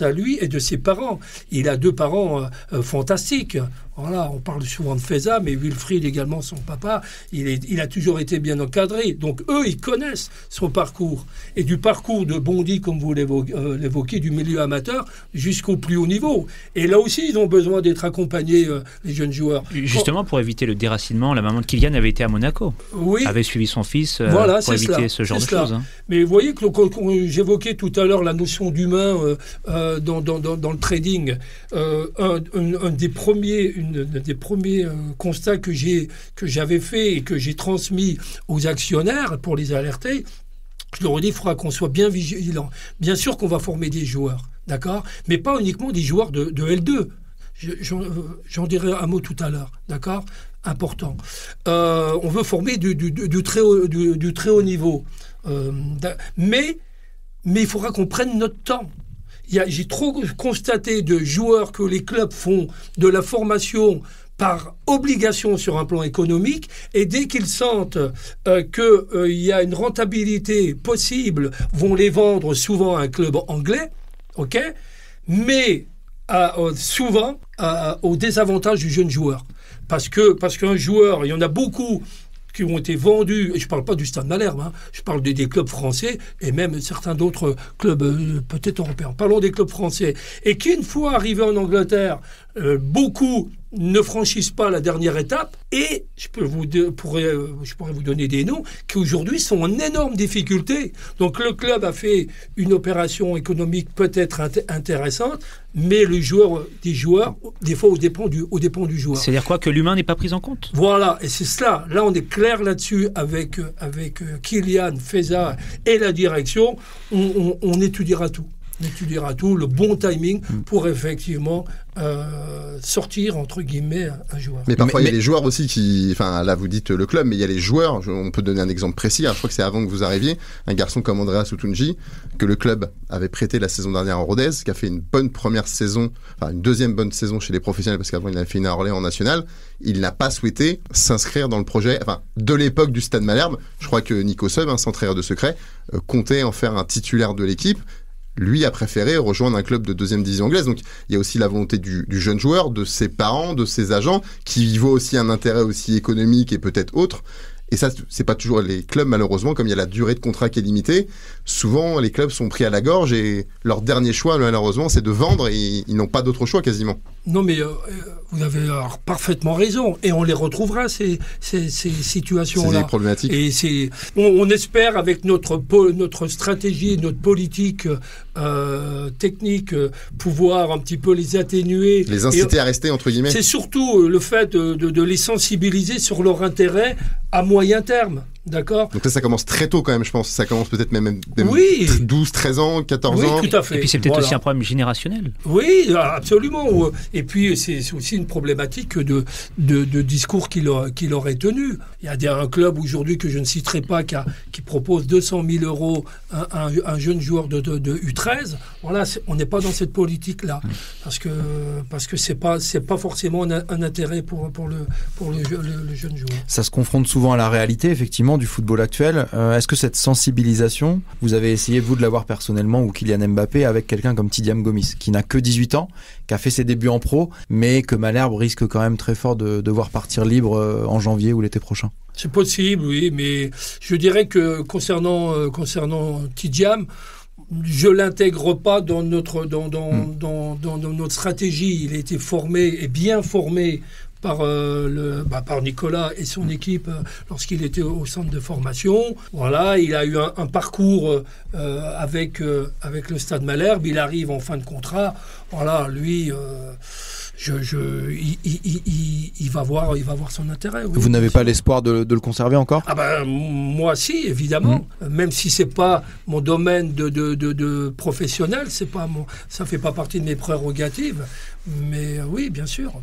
Speaker 3: à lui et de ses parents. Il a 2 parents fantastiques. Voilà, on parle souvent de Feza, mais Wilfried également, son papa, il a toujours été bien encadré. Donc eux, ils connaissent son parcours. Et du parcours de Bondy, comme vous l'évoquez, du milieu amateur jusqu'au plus haut niveau. Et là aussi, ils ont besoin d'être accompagnés, les jeunes joueurs.
Speaker 2: Justement, pour éviter le déracinement, la maman de Kylian avait été à Monaco.
Speaker 3: Oui.
Speaker 2: Avait suivi son fils pour éviter ce genre de choses. Hein.
Speaker 3: Mais vous voyez que j'évoquais tout à l'heure la notion d'humain dans le trading. Un des premiers constats que j'avais fait et que j'ai transmis aux actionnaires pour les alerter, je leur ai dit, il faudra qu'on soit bien vigilant. Bien sûr qu'on va former des joueurs, d'accord ? Mais pas uniquement des joueurs de L2. J'en dirai un mot tout à l'heure, d'accord ? Important. On veut former du très haut niveau. Mais il faudra qu'on prenne notre temps. J'ai trop constaté de joueurs que les clubs font de la formation par obligation sur un plan économique, et dès qu'ils sentent qu'il y a une rentabilité possible, vont les vendre souvent à un club anglais, ok, mais souvent au désavantage du jeune joueur. Parce qu'un joueur, il y en a beaucoup qui ont été vendus, et je ne parle pas du Stade Malherbe, je parle des clubs français et même certains d'autres clubs peut-être européens. Parlons des clubs français. Et qui, une fois arrivés en Angleterre, beaucoup ne franchissent pas la dernière étape, et je pourrais vous donner des noms qui aujourd'hui sont en énorme difficulté. Donc le club a fait une opération économique peut-être intéressante, mais des joueurs, des fois, au dépend du joueur.
Speaker 2: C'est-à-dire quoi ? Que l'humain n'est pas pris en compte ?
Speaker 3: Voilà, et c'est cela. Là, on est clair là-dessus avec Kylian, Feza et la direction. On étudiera tout. Le bon timing pour effectivement sortir entre guillemets un joueur.
Speaker 4: Mais parfois il y a les joueurs aussi là vous dites le club, mais il y a les joueurs, on peut donner un exemple précis, je crois que c'est avant que vous arriviez, un garçon comme Andreas Utunji, que le club avait prêté la saison dernière à Rodez, qui a fait une bonne première saison, une deuxième bonne saison chez les professionnels, parce qu'avant il avait fait une à Orléans en national. Il n'a pas souhaité s'inscrire dans le projet, de l'époque du Stade Malherbe. Je crois que Nico Seub, sans trahir de secret, comptait en faire un titulaire de l'équipe. Lui a préféré rejoindre un club de 2e division anglaise. Donc il y a aussi la volonté du jeune joueur, de ses parents, de ses agents, qui y voient aussi un intérêt aussi économique et peut-être autre. Et ça, c'est pas toujours les clubs, malheureusement, comme il y a la durée de contrat qui est limitée. Souvent, les clubs sont pris à la gorge et leur dernier choix, malheureusement, c'est de vendre et ils n'ont pas d'autre choix quasiment.
Speaker 3: Non, mais vous avez parfaitement raison. Et on les retrouvera, ces situations-là.
Speaker 4: C'est problématique.
Speaker 3: Et on espère, avec notre stratégie, notre politique technique, pouvoir un petit peu les atténuer.
Speaker 4: Les inciter à rester, entre guillemets.
Speaker 3: C'est surtout le fait de les sensibiliser sur leur intérêt à moyen terme. D'accord.
Speaker 4: Donc ça commence très tôt quand même, je pense. Ça commence peut-être même 12, 13 ans, 14 ans.
Speaker 3: Oui, tout à fait.
Speaker 2: Et puis c'est peut-être aussi un problème générationnel.
Speaker 3: Oui, absolument. Et puis c'est aussi une problématique de discours qu'il aurait tenu. Il y a un club aujourd'hui que je ne citerai pas qui propose 200 000 euros un jeune joueur de U13. Voilà, on n'est pas dans cette politique-là. Parce que c'est pas forcément un intérêt pour le jeune joueur.
Speaker 5: Ça se confronte souvent à la réalité, effectivement. événements du football actuel. Est-ce que cette sensibilisation, vous avez essayé, vous, de l'avoir personnellement, ou Kylian Mbappé, avec quelqu'un comme Tidiane Gomis, qui n'a que 18 ans, qui a fait ses débuts en pro, mais que Malherbe risque quand même très fort de devoir partir libre en janvier ou l'été prochain?
Speaker 3: C'est possible, oui, mais je dirais que concernant Tidiane, je l'intègre pas dans notre stratégie. Il a été formé et bien formé par Nicolas et son équipe lorsqu'il était au centre de formation. Voilà, il a eu un parcours avec le Stade Malherbe. Il arrive en fin de contrat. Voilà, lui. Il va voir son intérêt. Oui,
Speaker 5: vous n'avez pas l'espoir de le conserver encore?
Speaker 3: Moi, si, évidemment. Même si c'est pas mon domaine de professionnel, ça fait pas partie de mes prérogatives. Mais oui, bien sûr.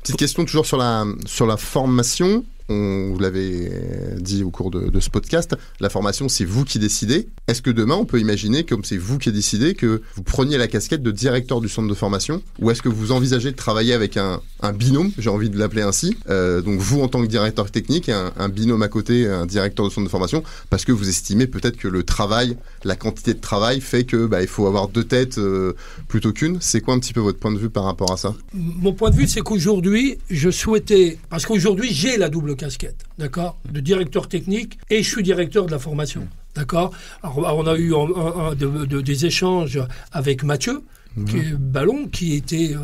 Speaker 4: Petite question toujours sur la formation. Vous l'avez dit au cours de ce podcast, la formation, c'est vous qui décidez. Est-ce que demain, on peut imaginer, comme c'est vous qui décidez, que vous preniez la casquette de directeur du centre de formation? Ou est-ce que vous envisagez de travailler avec un binôme, j'ai envie de l'appeler ainsi, donc vous en tant que directeur technique, et un binôme à côté, un directeur de centre de formation, parce que vous estimez peut-être que le travail, la quantité de travail fait que il faut avoir deux têtes plutôt qu'une. C'est quoi un petit peu votre point de vue par rapport à ça?
Speaker 3: Mon point de vue, c'est qu'aujourd'hui, je souhaitais... Parce qu'aujourd'hui, j'ai la double casquette, d'accord, de directeur technique, et je suis directeur de la formation, d'accord. Alors on a eu des échanges avec Mathieu, qui était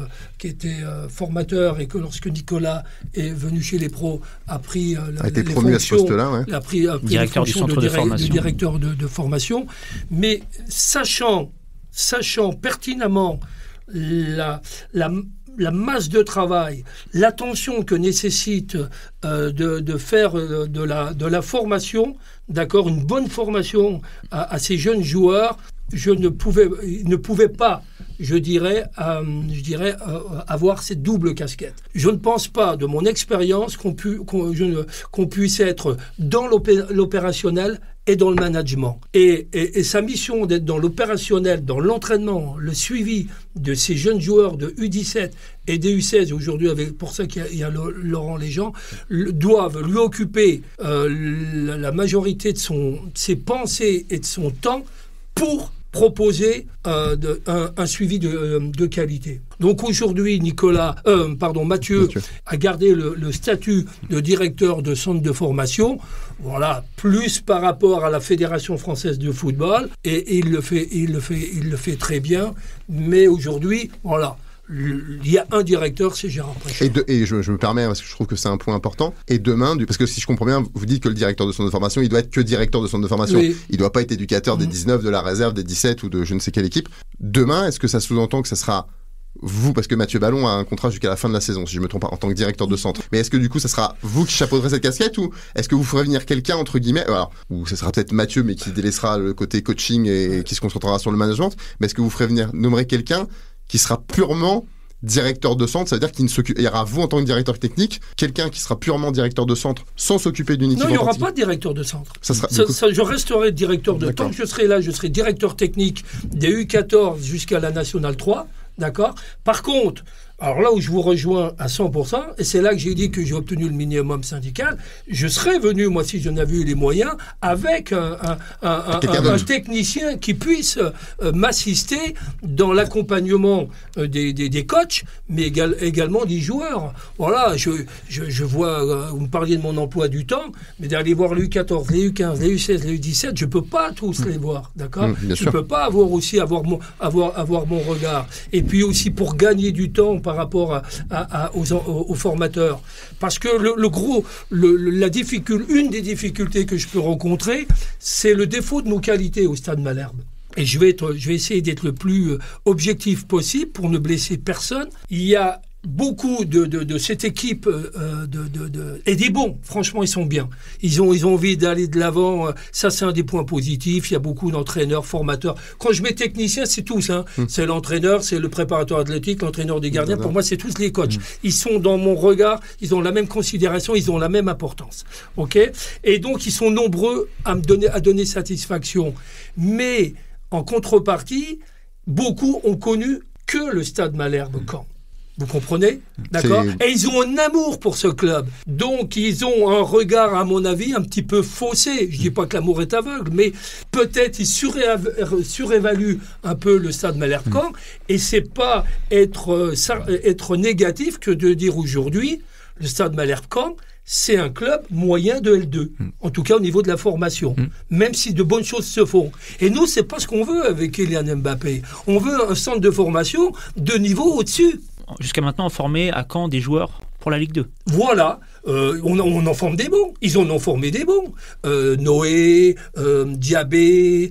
Speaker 3: formateur, et que lorsque Nicolas est venu chez les pros, a pris
Speaker 4: a été promu à ce poste-là, ouais.
Speaker 3: a pris
Speaker 2: directeur du centre de formation,
Speaker 3: de directeur de formation, mais sachant pertinemment la masse de travail, l'attention que nécessite de faire de la formation, d'accord, une bonne formation à ces jeunes joueurs, je ne pouvais pas, je dirais, avoir cette double casquette. Je ne pense pas, de mon expérience, qu'on puisse être dans l'opérationnel et dans le management. Et sa mission d'être dans l'opérationnel, dans l'entraînement, le suivi de ces jeunes joueurs de U17 et des U16, aujourd'hui, pour ça qu'il y a Laurent Léjean, doivent lui occuper la majorité de ses pensées et de son temps pour proposer un suivi de qualité. Donc aujourd'hui, Mathieu a gardé le statut de directeur de centre de formation, voilà, plus par rapport à la Fédération française de football, et il le fait très bien. Mais aujourd'hui, voilà. Il y a un directeur, c'est Gérard Préchon.
Speaker 4: Et je me permets, parce que je trouve que c'est un point important. Et demain, parce que si je comprends bien, vous dites que le directeur de centre de formation, il doit être que directeur de centre de formation. Oui. Il ne doit pas être éducateur des 19, de la réserve, des 17 ou de je ne sais quelle équipe. Demain, est-ce que ça sous-entend que ça sera vous, parce que Mathieu Ballon a un contrat jusqu'à la fin de la saison, si je ne me trompe pas, en tant que directeur de centre. Mais est-ce que du coup, ça sera vous qui chapeauterez cette casquette, ou est-ce que vous ferez venir quelqu'un, entre guillemets, ou ça sera peut-être Mathieu, mais qui délaissera le côté coaching et qui se concentrera sur le management, mais est-ce que vous nommerez quelqu'un qui sera purement directeur de centre, ça veut dire qu'il y aura vous en tant que directeur technique, quelqu'un qui sera purement directeur de centre sans s'occuper d'une équipe.
Speaker 3: Non, il n'y aura pas de directeur de centre. Je resterai directeur de tant que je serai là, je serai directeur technique des U14 jusqu'à la Nationale 3, d'accord. Par contre, alors là où je vous rejoins à 100%, et c'est là que j'ai dit que j'ai obtenu le minimum syndical, je serais venu, moi, si j'en avais eu les moyens, avec un technicien qui puisse m'assister dans l'accompagnement des coachs, mais également des joueurs. Voilà, je vois, vous me parliez de mon emploi du temps, mais d'aller voir les U14, les U15, les U16, les U17, je ne peux pas tous les voir, d'accord. Je ne peux pas avoir mon regard. Et puis aussi pour gagner du temps par rapport aux formateurs. Parce que une des difficultés que je peux rencontrer, c'est le défaut de nos qualités au Stade Malherbe. Et je vais essayer d'être le plus objectif possible pour ne blesser personne. Il y a beaucoup de cette équipe et des bons, franchement ils sont bien, ils ont envie d'aller de l'avant, ça c'est un des points positifs. Il y a beaucoup d'entraîneurs, formateurs. Quand je mets technicien, c'est tous, c'est l'entraîneur, c'est le préparateur athlétique, l'entraîneur des gardiens, pour moi c'est tous les coachs. Ils sont dans mon regard, ils ont la même considération, ils ont la même importance, ok. Et donc ils sont nombreux à donner satisfaction, mais en contrepartie, beaucoup ont connu que le Stade Malherbe Caen. Vous comprenez? D'accord? Et ils ont un amour pour ce club. Donc, ils ont un regard, à mon avis, un petit peu faussé. Je dis pas que l'amour est aveugle, mais peut-être ils surévaluent un peu le Stade Malherbe-Caen. Et c'est pas être négatif que de dire aujourd'hui, le Stade Malherbe-Caen, c'est un club moyen de L2, en tout cas au niveau de la formation, même si de bonnes choses se font. Et nous, c'est pas ce qu'on veut avec Kylian Mbappé. On veut un centre de formation de niveau au-dessus.
Speaker 2: Jusqu'à maintenant, on formait à Caen des joueurs pour la Ligue 2.
Speaker 3: Voilà, on en forme des bons. Ils en ont formé des bons. Noé, Diabé,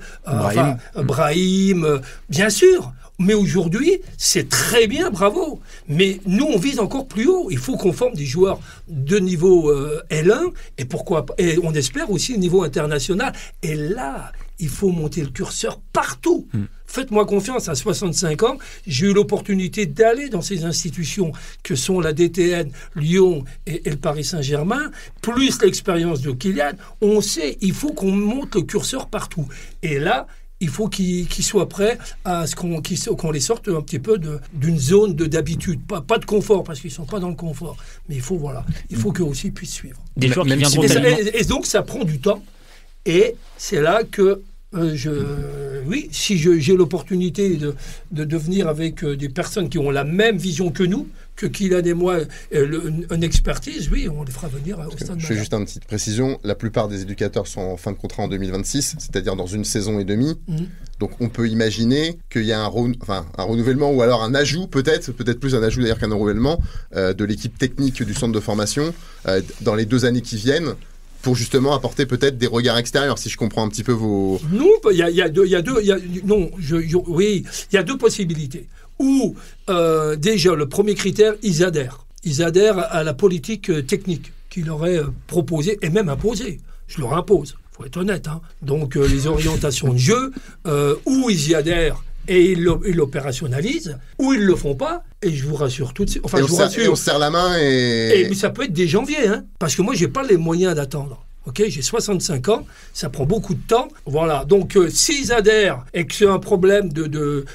Speaker 3: Brahim, bien sûr. Mais aujourd'hui, c'est très bien, bravo. Mais nous, on vise encore plus haut. Il faut qu'on forme des joueurs de niveau L1 et on espère aussi au niveau international. Et là, il faut monter le curseur partout. Faites-moi confiance, à 65 ans, j'ai eu l'opportunité d'aller dans ces institutions que sont la DTN, Lyon et le Paris Saint-Germain, plus l'expérience de Kylian. On sait, il faut qu'on monte le curseur partout. Et là, il faut qu'ils soient prêts à ce qu'on les sorte un petit peu d'une zone d'habitude. Pas de confort, parce qu'ils ne sont pas dans le confort. Mais il faut qu'eux aussi puissent suivre.
Speaker 2: Des joueurs qui viendront
Speaker 3: et donc, ça prend du temps. Et c'est là que si j'ai l'opportunité de venir avec des personnes qui ont la même vision que nous, que Kylian et moi, une expertise, oui, on les fera venir au Stade.
Speaker 4: Je fais juste une petite précision. La plupart des éducateurs sont en fin de contrat en 2026, c'est-à-dire dans une saison et demie. Donc on peut imaginer qu'il y a un renouvellement ou alors un ajout, peut-être plus un ajout d'ailleurs qu'un renouvellement de l'équipe technique du centre de formation dans les 2 années qui viennent, pour justement apporter peut-être des regards extérieurs, si je comprends un petit peu vos...
Speaker 3: Non, il y a deux possibilités. Ou, déjà, le premier critère, ils adhèrent. Ils adhèrent à la politique technique qu'il aurait proposée et même imposée. Je leur impose, il faut être honnête. Donc, les orientations de jeu, ou ils y adhèrent et ils l'opérationnalisent, ou ils ne le font pas, et je vous rassure tout de suite. Enfin,
Speaker 4: on se serre la main
Speaker 3: mais ça peut être dès janvier, parce que moi, je n'ai pas les moyens d'attendre. Ok, j'ai 65 ans, ça prend beaucoup de temps. Voilà, donc s'ils adhèrent et que c'est un problème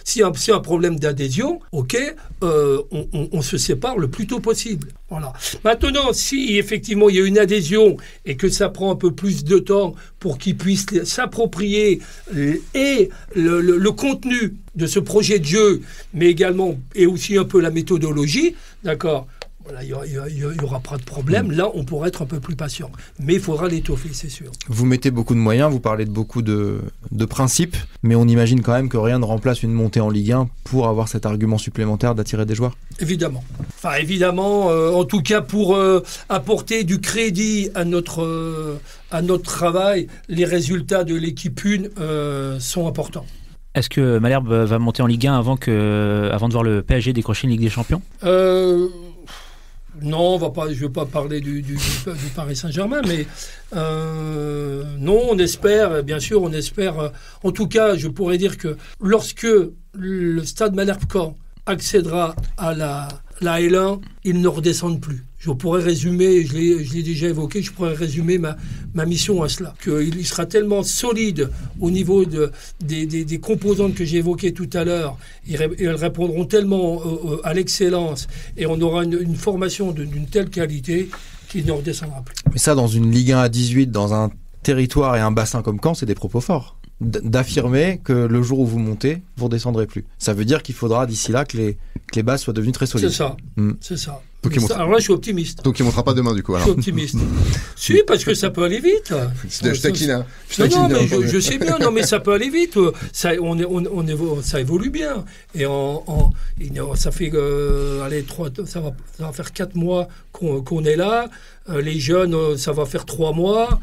Speaker 3: si un problème d'adhésion, ok, on se sépare le plus tôt possible. Voilà. Maintenant, si effectivement il y a une adhésion et que ça prend un peu plus de temps pour qu'ils puissent s'approprier le contenu de ce projet de jeu, mais également et aussi un peu la méthodologie, d'accord. Voilà, il n'y aura pas de problème. Là, on pourra être un peu plus patient. Mais il faudra l'étoffer, c'est sûr.
Speaker 5: Vous mettez beaucoup de moyens, vous parlez de beaucoup de principes, mais on imagine quand même que rien ne remplace une montée en Ligue 1 pour avoir cet argument supplémentaire d'attirer des joueurs.
Speaker 3: Évidemment. Enfin, évidemment, en tout cas, pour apporter du crédit à notre travail, les résultats de l'équipe 1 sont importants.
Speaker 2: Est-ce que Malherbe va monter en Ligue 1 avant de voir le PSG décrocher une Ligue des Champions ?
Speaker 3: Non, je ne vais pas parler du Paris Saint-Germain, mais non, on espère, bien sûr, en tout cas, je pourrais dire que lorsque le Stade Malherbe-Caen accédera à la L1, ils ne redescendent plus. Je pourrais résumer, je l'ai déjà évoqué, je pourrais résumer ma mission à cela. Qu'il sera tellement solide au niveau des composantes que j'ai évoquées tout à l'heure, elles répondront tellement à l'excellence et on aura une formation d'une telle qualité qu'il ne redescendra plus.
Speaker 5: Mais ça, dans une Ligue 1 à 18, dans un territoire et un bassin comme Caen, c'est des propos forts. D'affirmer que le jour où vous montez, vous ne redescendrez plus. Ça veut dire qu'il faudra d'ici là que les bases soient devenues très solides.
Speaker 3: C'est ça.
Speaker 4: Alors
Speaker 3: là, je suis optimiste.
Speaker 4: Donc il ne montera pas demain, du coup. Alors.
Speaker 3: Je suis optimiste. Si, parce que ça peut aller vite.
Speaker 4: Je taquine.
Speaker 3: Non, mais je sais bien. Non, mais ça peut aller vite. Ça évolue bien. Et ça fait ça va faire 4 mois qu'on est là. Les jeunes, ça va faire 3 mois.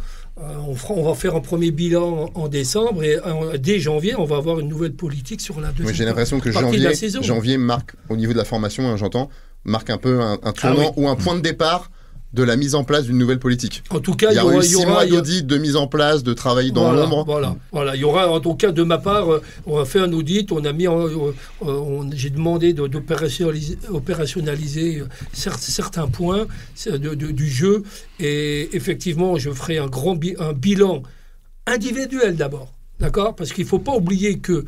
Speaker 3: On va faire un premier bilan en décembre et dès janvier, on va avoir une nouvelle politique sur la deuxième.
Speaker 4: J'ai l'impression que janvier marque, au niveau de la formation, j'entends, marque un peu un tournant ou un point de départ de la mise en place d'une nouvelle politique.
Speaker 3: En tout cas,
Speaker 4: il y aura eu 6 mois d'audit, de mise en place, de travail dans l'ombre.
Speaker 3: Voilà. Il y aura, en tout cas, de ma part, on a fait un audit, j'ai demandé d'opérationnaliser certains points du jeu, et effectivement, je ferai un bilan individuel d'abord. D'accord ? Parce qu'il ne faut pas oublier que,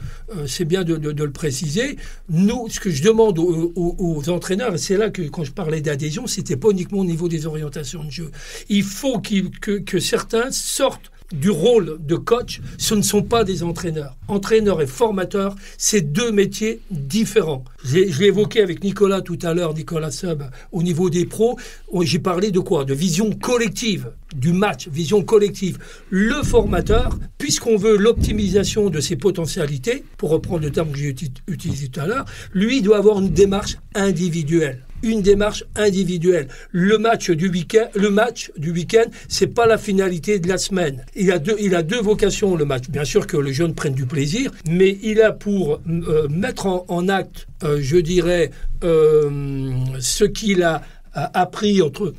Speaker 3: c'est bien de le préciser, nous, ce que je demande aux entraîneurs, et c'est là que quand je parlais d'adhésion, ce n'était pas uniquement au niveau des orientations de jeu. Il faut que certains sortent du rôle de coach. Ce ne sont pas des entraîneurs. Entraîneur et formateur, c'est deux métiers différents. Je l'ai évoqué avec Nicolas tout à l'heure, Nicolas Sub, au niveau des pros. J'ai parlé de quoi ? De vision collective, du match, vision collective. Le formateur, puisqu'on veut l'optimisation de ses potentialités, pour reprendre le terme que j'ai utilisé tout à l'heure, lui doit avoir une démarche individuelle. Une démarche individuelle. Le match du week-end, c'est pas la finalité de la semaine. Il a deux vocations, le match. Bien sûr que le jeune prenne du plaisir, mais il a pour mettre en acte, je dirais, ce qu'il a appris entre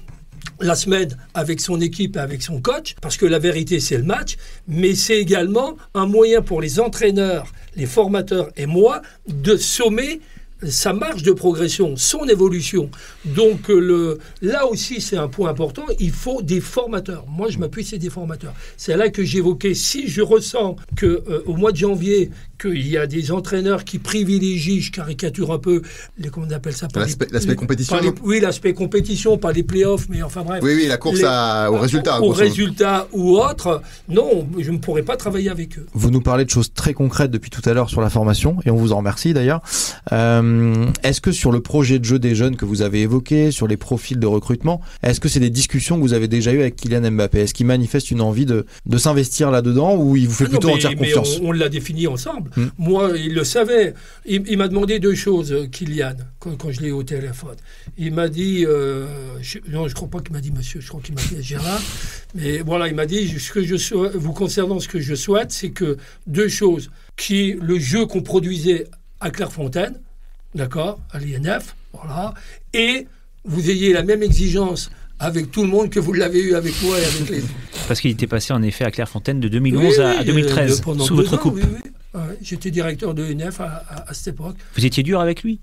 Speaker 3: la semaine avec son équipe et avec son coach, parce que la vérité, c'est le match, mais c'est également un moyen pour les entraîneurs, les formateurs et moi de sommer sa marge de progression, son évolution. Donc là aussi, c'est un point important. Il faut des formateurs. Moi, je m'appuie sur des formateurs. C'est là que j'évoquais. Si je ressens qu'au mois de janvier, qu'il y a des entraîneurs qui privilégient, je caricature un peu, comment on appelle ça,
Speaker 4: l'aspect compétition.
Speaker 3: Oui, l'aspect compétition, pas les playoffs, mais enfin bref.
Speaker 4: Oui, la course au résultat.
Speaker 3: Au résultat ou autre. Non, je ne pourrais pas travailler avec eux.
Speaker 5: Vous nous parlez de choses très concrètes depuis tout à l'heure sur la formation, et on vous en remercie d'ailleurs. Est-ce que sur le projet de jeu des jeunes que vous avez évoqué, sur les profils de recrutement, est-ce que c'est des discussions que vous avez déjà eues avec Kylian Mbappé ? Est-ce qu'il manifeste une envie de s'investir là-dedans, ou il vous fait plutôt entière confiance ?
Speaker 3: On l'a défini ensemble. Moi, il le savait. Il m'a demandé deux choses, Kylian, quand je l'ai eu au téléphone. Il m'a dit, non, je ne crois pas qu'il m'a dit monsieur, je crois qu'il m'a dit Gérard, mais voilà, il m'a dit, vous concernant ce que je souhaite, c'est que deux choses, qui le jeu qu'on produisait à Clairefontaine, d'accord, à l'INF, voilà, et vous ayez la même exigence avec tout le monde que vous l'avez eu avec moi et avec les autres.
Speaker 2: Parce qu'il était passé en effet à Clairefontaine de 2011 à 2013, sous votre coupe.
Speaker 3: Oui. Ouais, j'étais directeur de l'INF à cette époque.
Speaker 2: Vous étiez dur avec lui ?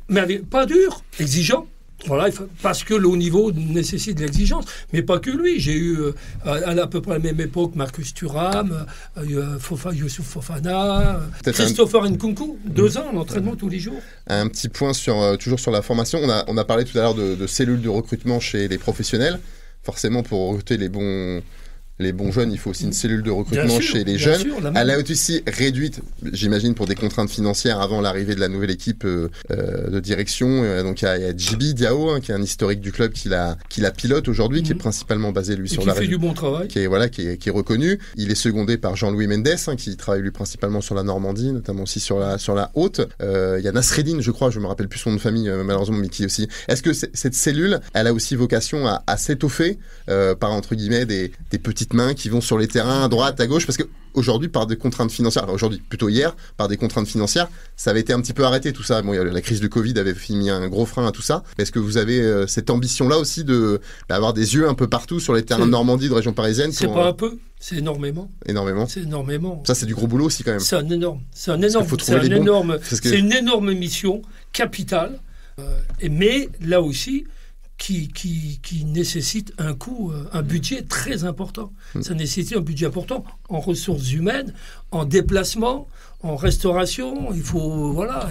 Speaker 3: Mais pas dur, exigeant. Voilà, parce que le haut niveau nécessite de l'exigence, mais pas que lui. J'ai eu à peu près à la même époque Marcus Thuram, Youssouf Fofana, Christopher Nkunku, 2 ans d'entraînement tous les jours.
Speaker 4: Un petit point toujours sur la formation. On a parlé tout à l'heure de cellules de recrutement chez les professionnels. Forcément, pour recruter les bons jeunes, il faut aussi une cellule de recrutement chez les jeunes. Elle a aussi réduite, j'imagine, pour des contraintes financières avant l'arrivée de la nouvelle équipe de direction. Donc il y a Djibi Diao, qui est un historique du club qui la pilote aujourd'hui, qui est principalement basé lui sur la région.
Speaker 3: Qui fait du bon travail.
Speaker 4: Qui est reconnu. Il est secondé par Jean-Louis Mendes, qui travaille lui principalement sur la Normandie, notamment aussi sur la Haute. Il y a Nasreddine, je crois, je me rappelle plus son nom de famille malheureusement, mais qui aussi. Est-ce que cette cellule, elle a aussi vocation à s'étoffer par entre guillemets des petites mains qui vont sur les terrains à droite, à gauche, parce que aujourd'hui, par des contraintes financières, plutôt hier, par des contraintes financières, ça avait été un petit peu arrêté tout ça. Bon, la crise de Covid avait mis un gros frein à tout ça. Est-ce que vous avez cette ambition-là aussi d'avoir des yeux un peu partout sur les terrains de Normandie, de région parisienne
Speaker 3: C'est pas un peu, c'est énormément.
Speaker 4: C'est énormément. Ça, c'est du gros boulot aussi quand même. C'est
Speaker 3: une énorme mission capitale, mais là aussi, qui nécessite un coût, un budget très important. Ça nécessite un budget important en ressources humaines, en déplacement, en restauration. Il faut, voilà,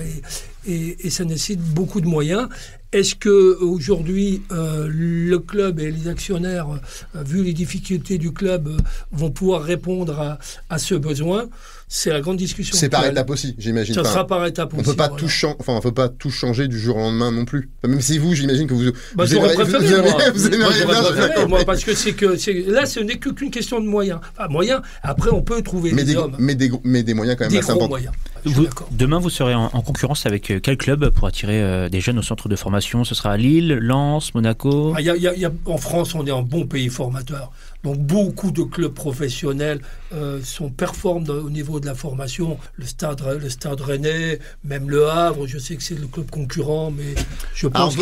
Speaker 3: et ça nécessite beaucoup de moyens. Est-ce que aujourd'hui le club et les actionnaires, vu les difficultés du club, vont pouvoir répondre à ce besoin ? C'est la grande discussion.
Speaker 4: C'est par étapes aussi, j'imagine.
Speaker 3: Ça sera par étapes aussi.
Speaker 4: On peut pas tout changer du jour au lendemain non plus. Même si j'imagine que vous
Speaker 3: aimeriez bien. Moi, parce que là, ce n'est qu'une question de moyens. Enfin, moyens. Après, on peut trouver des hommes.
Speaker 4: Mais des moyens quand même assez importants.
Speaker 2: Demain, vous serez en concurrence avec quel club pour attirer des jeunes au centre de formation ? Ce sera Lille, Lens, Monaco ?
Speaker 3: En France, on est un bon pays formateur. Donc beaucoup de clubs professionnels performent au niveau de la formation. Le Stade Rennais, même le Havre, je sais que c'est le club concurrent, mais je pense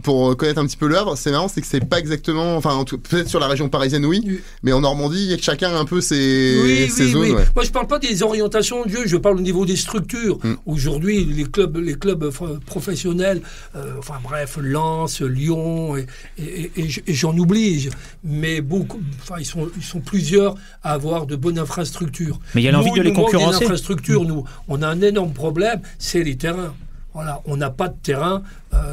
Speaker 4: pour connaître un petit peu le Havre, c'est marrant, c'est que c'est pas exactement, enfin peut-être sur la région parisienne oui. Mais en Normandie, chacun a un peu ses zones. Oui. Ouais.
Speaker 3: Moi je parle pas des orientations de jeu, je parle au niveau des structures. Aujourd'hui, les clubs professionnels, Lens, Lyon et j'en oublie, mais beaucoup, ils sont plusieurs à avoir de bonnes infrastructures.
Speaker 2: Mais il y a l'envie de les concurrencer.
Speaker 3: Les infrastructures, nous, on a un énorme problème, c'est les terrains. Voilà, on n'a pas de terrain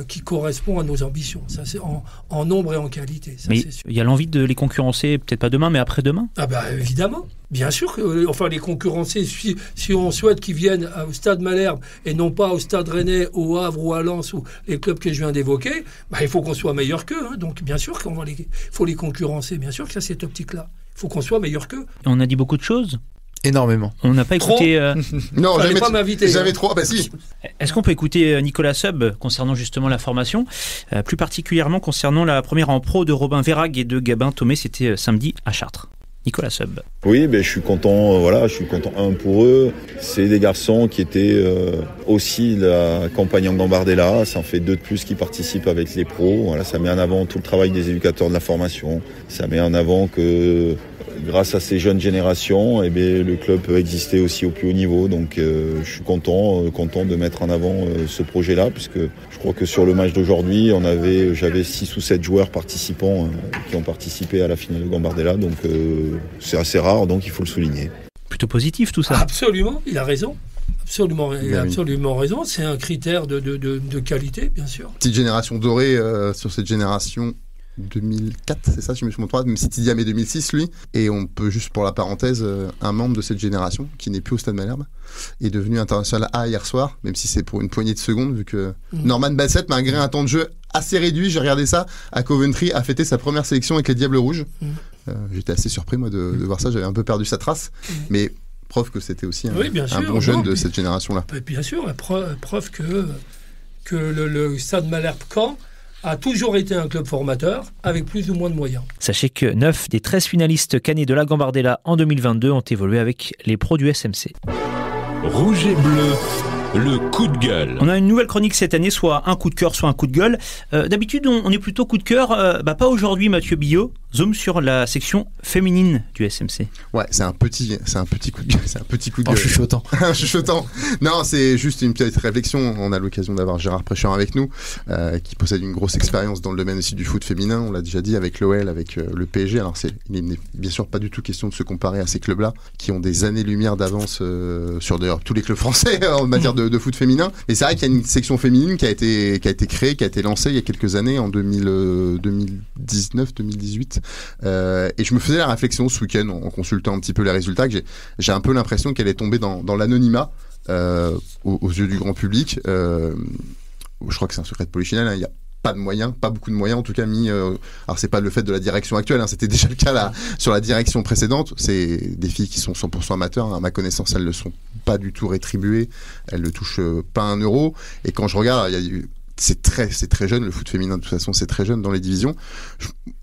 Speaker 3: qui correspond à nos ambitions. Ça, c'est en nombre et en qualité. Ça,
Speaker 2: mais il y a l'envie de les concurrencer, peut-être pas demain, mais après-demain.
Speaker 3: Ah évidemment. Bien sûr, les concurrencer, si on souhaite qu'ils viennent au Stade Malherbe et non pas au Stade Rennais, au Havre ou à Lens, ou les clubs que je viens d'évoquer, il faut qu'on soit meilleur qu'eux. Hein. Donc bien sûr faut les concurrencer. Bien sûr que ça, cette optique-là. Il faut qu'on soit meilleur qu'eux.
Speaker 2: On a dit beaucoup de choses.
Speaker 5: Énormément.
Speaker 2: On n'a pas écouté...
Speaker 3: Non, j'avais pas m'inviter.
Speaker 4: J'avais trop... si.
Speaker 2: Est-ce qu'on peut écouter Nicolas Sub concernant justement la formation, plus particulièrement concernant la première en pro de Robin Verhaeghe et de Gabin Thomé, c'était samedi à Chartres. Nicolas Sub.
Speaker 6: Oui, je suis content, je suis content pour eux. C'est des garçons qui étaient aussi la campagne en Gambardella, ça en fait 2 de plus qui participent avec les pros. Voilà, ça met en avant tout le travail des éducateurs de la formation. Ça met en avant que grâce à ces jeunes générations, le club peut exister aussi au plus haut niveau. Donc je suis content de mettre en avant ce projet-là, puisque je crois que sur le match d'aujourd'hui, j'avais 6 ou 7 joueurs participants qui ont participé à la finale de Gambardella. Donc c'est assez rare, donc il faut le souligner.
Speaker 2: Plutôt positif tout ça.
Speaker 3: Absolument, il a raison. Il a absolument raison. C'est un critère de qualité, bien sûr.
Speaker 4: Petite génération dorée sur cette génération 2004, c'est ça, si je me trompe pas, même Sidi Diamé 2006, lui. Et on peut juste, pour la parenthèse, un membre de cette génération, qui n'est plus au Stade Malherbe, est devenu international A hier soir, même si c'est pour une poignée de secondes, vu que Norman Bassett, malgré un temps de jeu assez réduit, j'ai regardé ça, à Coventry, a fêté sa première sélection avec les Diables Rouges. J'étais assez surpris, moi, de voir ça. J'avais un peu perdu sa trace. Mais preuve que c'était aussi un bon jeune de cette génération-là.
Speaker 3: Bien sûr, preuve que le Stade Malherbe-Caen a toujours été un club formateur avec plus ou moins de moyens.
Speaker 2: Sachez que 9 des 13 finalistes cannés de la Gambardella en 2022 ont évolué avec les pros du SMC.
Speaker 1: Rouge et bleu, le coup de gueule.
Speaker 2: On a une nouvelle chronique cette année, soit un coup de cœur, soit un coup de gueule. D'habitude, on est plutôt coup de cœur. Pas aujourd'hui, Mathieu Billot. Zoom sur la section féminine du SMC.
Speaker 4: Ouais, c'est un petit coup de gueule. C'est un petit coup de gueule.
Speaker 5: Chuchotant.
Speaker 4: Chuchotant. Non, c'est juste une petite réflexion. On a l'occasion d'avoir Gérard Précheur avec nous, qui possède une grosse expérience dans le domaine aussi du foot féminin. On l'a déjà dit, avec l'OL, avec le PSG. Alors, il n'est bien sûr pas du tout question de se comparer à ces clubs-là, qui ont des années-lumière d'avance sur d'ailleurs tous les clubs français en matière de foot féminin. Et c'est vrai qu'il y a une section féminine qui a été créée, qui a été lancée il y a quelques années, en 2019, 2018. Et je me faisais la réflexion ce week-end en consultant un petit peu les résultats, que j'ai un peu l'impression qu'elle est tombée dans l'anonymat aux yeux du grand public. Je crois que c'est un secret de polichinelle, hein. Il y a pas de moyens, pas beaucoup de moyens en tout cas mis. Alors c'est pas le fait de la direction actuelle, hein, c'était déjà le cas là sur la direction précédente. C'est des filles qui sont 100% amateurs, hein. À ma connaissance, elles ne sont pas du tout rétribuées, elles ne touchent pas un euro. Et quand je regarde, c'est très jeune, le foot féminin de toute façon, c'est très jeune dans les divisions.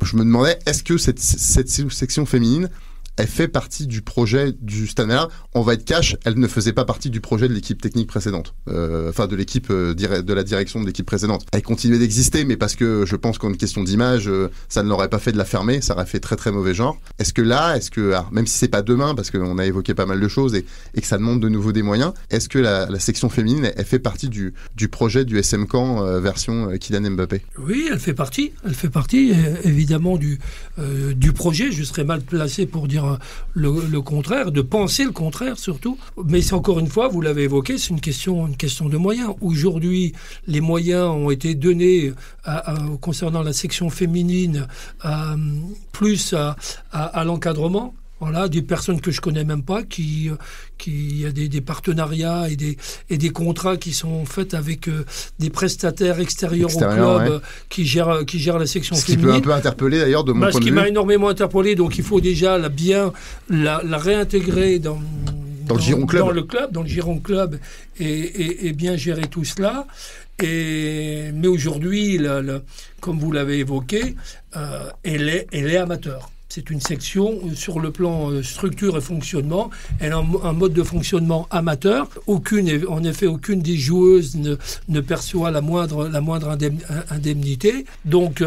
Speaker 4: Je me demandais, est-ce que cette section féminine, elle fait partie du projet du Stade Malherbe? On va être cash, elle ne faisait pas partie du projet de l'équipe technique précédente, de l'équipe de la direction de l'équipe précédente. Elle continuait d'exister, mais parce que je pense qu'en question d'image, ça ne l'aurait pas fait de la fermer, ça aurait fait très très mauvais genre. Est-ce que même si c'est pas demain, parce qu'on a évoqué pas mal de choses et que ça demande de nouveau des moyens, est-ce que la section féminine, elle fait partie du projet du SM Caen version Kylian Mbappé?
Speaker 3: Oui, elle fait partie évidemment du projet. Je serais mal placé pour dire le contraire, de penser le contraire surtout. Mais c'est encore une fois, vous l'avez évoqué, c'est une question de moyens. Aujourd'hui, les moyens ont été donnés concernant la section féminine plus à l'encadrement. Voilà, des personnes que je connais même pas, qui y a des partenariats et des contrats qui sont faits avec des prestataires extérieurs au club, ouais, qui gèrent la section féminine.
Speaker 4: Ce qui peut un peu interpeller d'ailleurs de mon point de vue.
Speaker 3: Ce qui m'a énormément interpellé, donc il faut déjà bien la réintégrer dans le Giron Club et bien gérer tout cela. Mais aujourd'hui, comme vous l'avez évoqué, elle est amateur. C'est une section sur le plan structure et fonctionnement. Elle a un mode de fonctionnement amateur. Aucune des joueuses ne perçoit la moindre indemnité. Donc,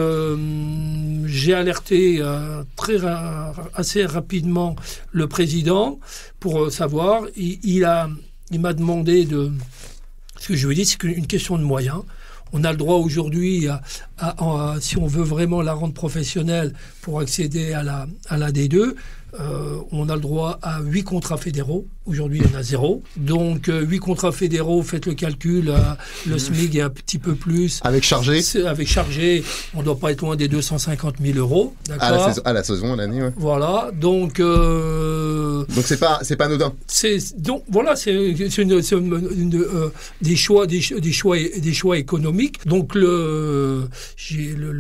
Speaker 3: j'ai alerté assez rapidement le président pour savoir. Il m'a demandé de... Ce que je veux dire, c'est qu'une question de moyens. On a le droit aujourd'hui, si on veut vraiment la rendre professionnelle pour accéder à la D2, on a le droit à 8 contrats fédéraux. Aujourd'hui, il y en a 0. Donc, 8 contrats fédéraux, faites le calcul, le SMIC est un petit peu plus.
Speaker 4: Avec chargé,
Speaker 3: on ne doit pas être loin des 250 000 euros. D'accord.
Speaker 4: À la saison, à l'année, ouais.
Speaker 3: Voilà, donc
Speaker 4: c'est pas anodin.
Speaker 3: Donc, voilà, c'est des choix économiques. Donc, le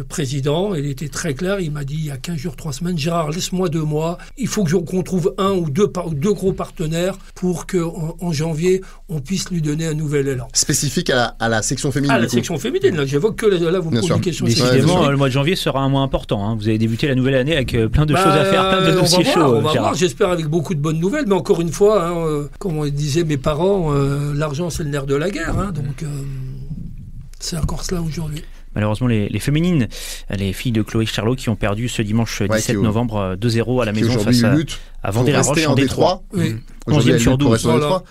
Speaker 3: président, il était très clair, il m'a dit il y a 15 jours, 3 semaines, Gérard, laisse-moi 2 mois, il faut qu'on trouve un ou deux gros partenaires pour qu'en janvier, on puisse lui donner un nouvel élan.
Speaker 4: Spécifique à la section féminine.
Speaker 3: La section féminine, là, j'évoque que là, vous me posez une question.
Speaker 2: Décidément, le mois de janvier sera un mois important. Hein. Vous avez débuté la nouvelle année avec plein de choses à faire, plein de dossiers chauds.
Speaker 3: On va voir, j'espère avec beaucoup de bonnes nouvelles, mais encore une fois, comme on disait mes parents, l'argent c'est le nerf de la guerre, donc c'est encore cela aujourd'hui.
Speaker 2: Malheureusement, les féminines, les filles de Chloé Charlot qui ont perdu ce dimanche 17 novembre 2-0 à la maison face à Vendée-la-Roche en Détroit. 11e sur 12.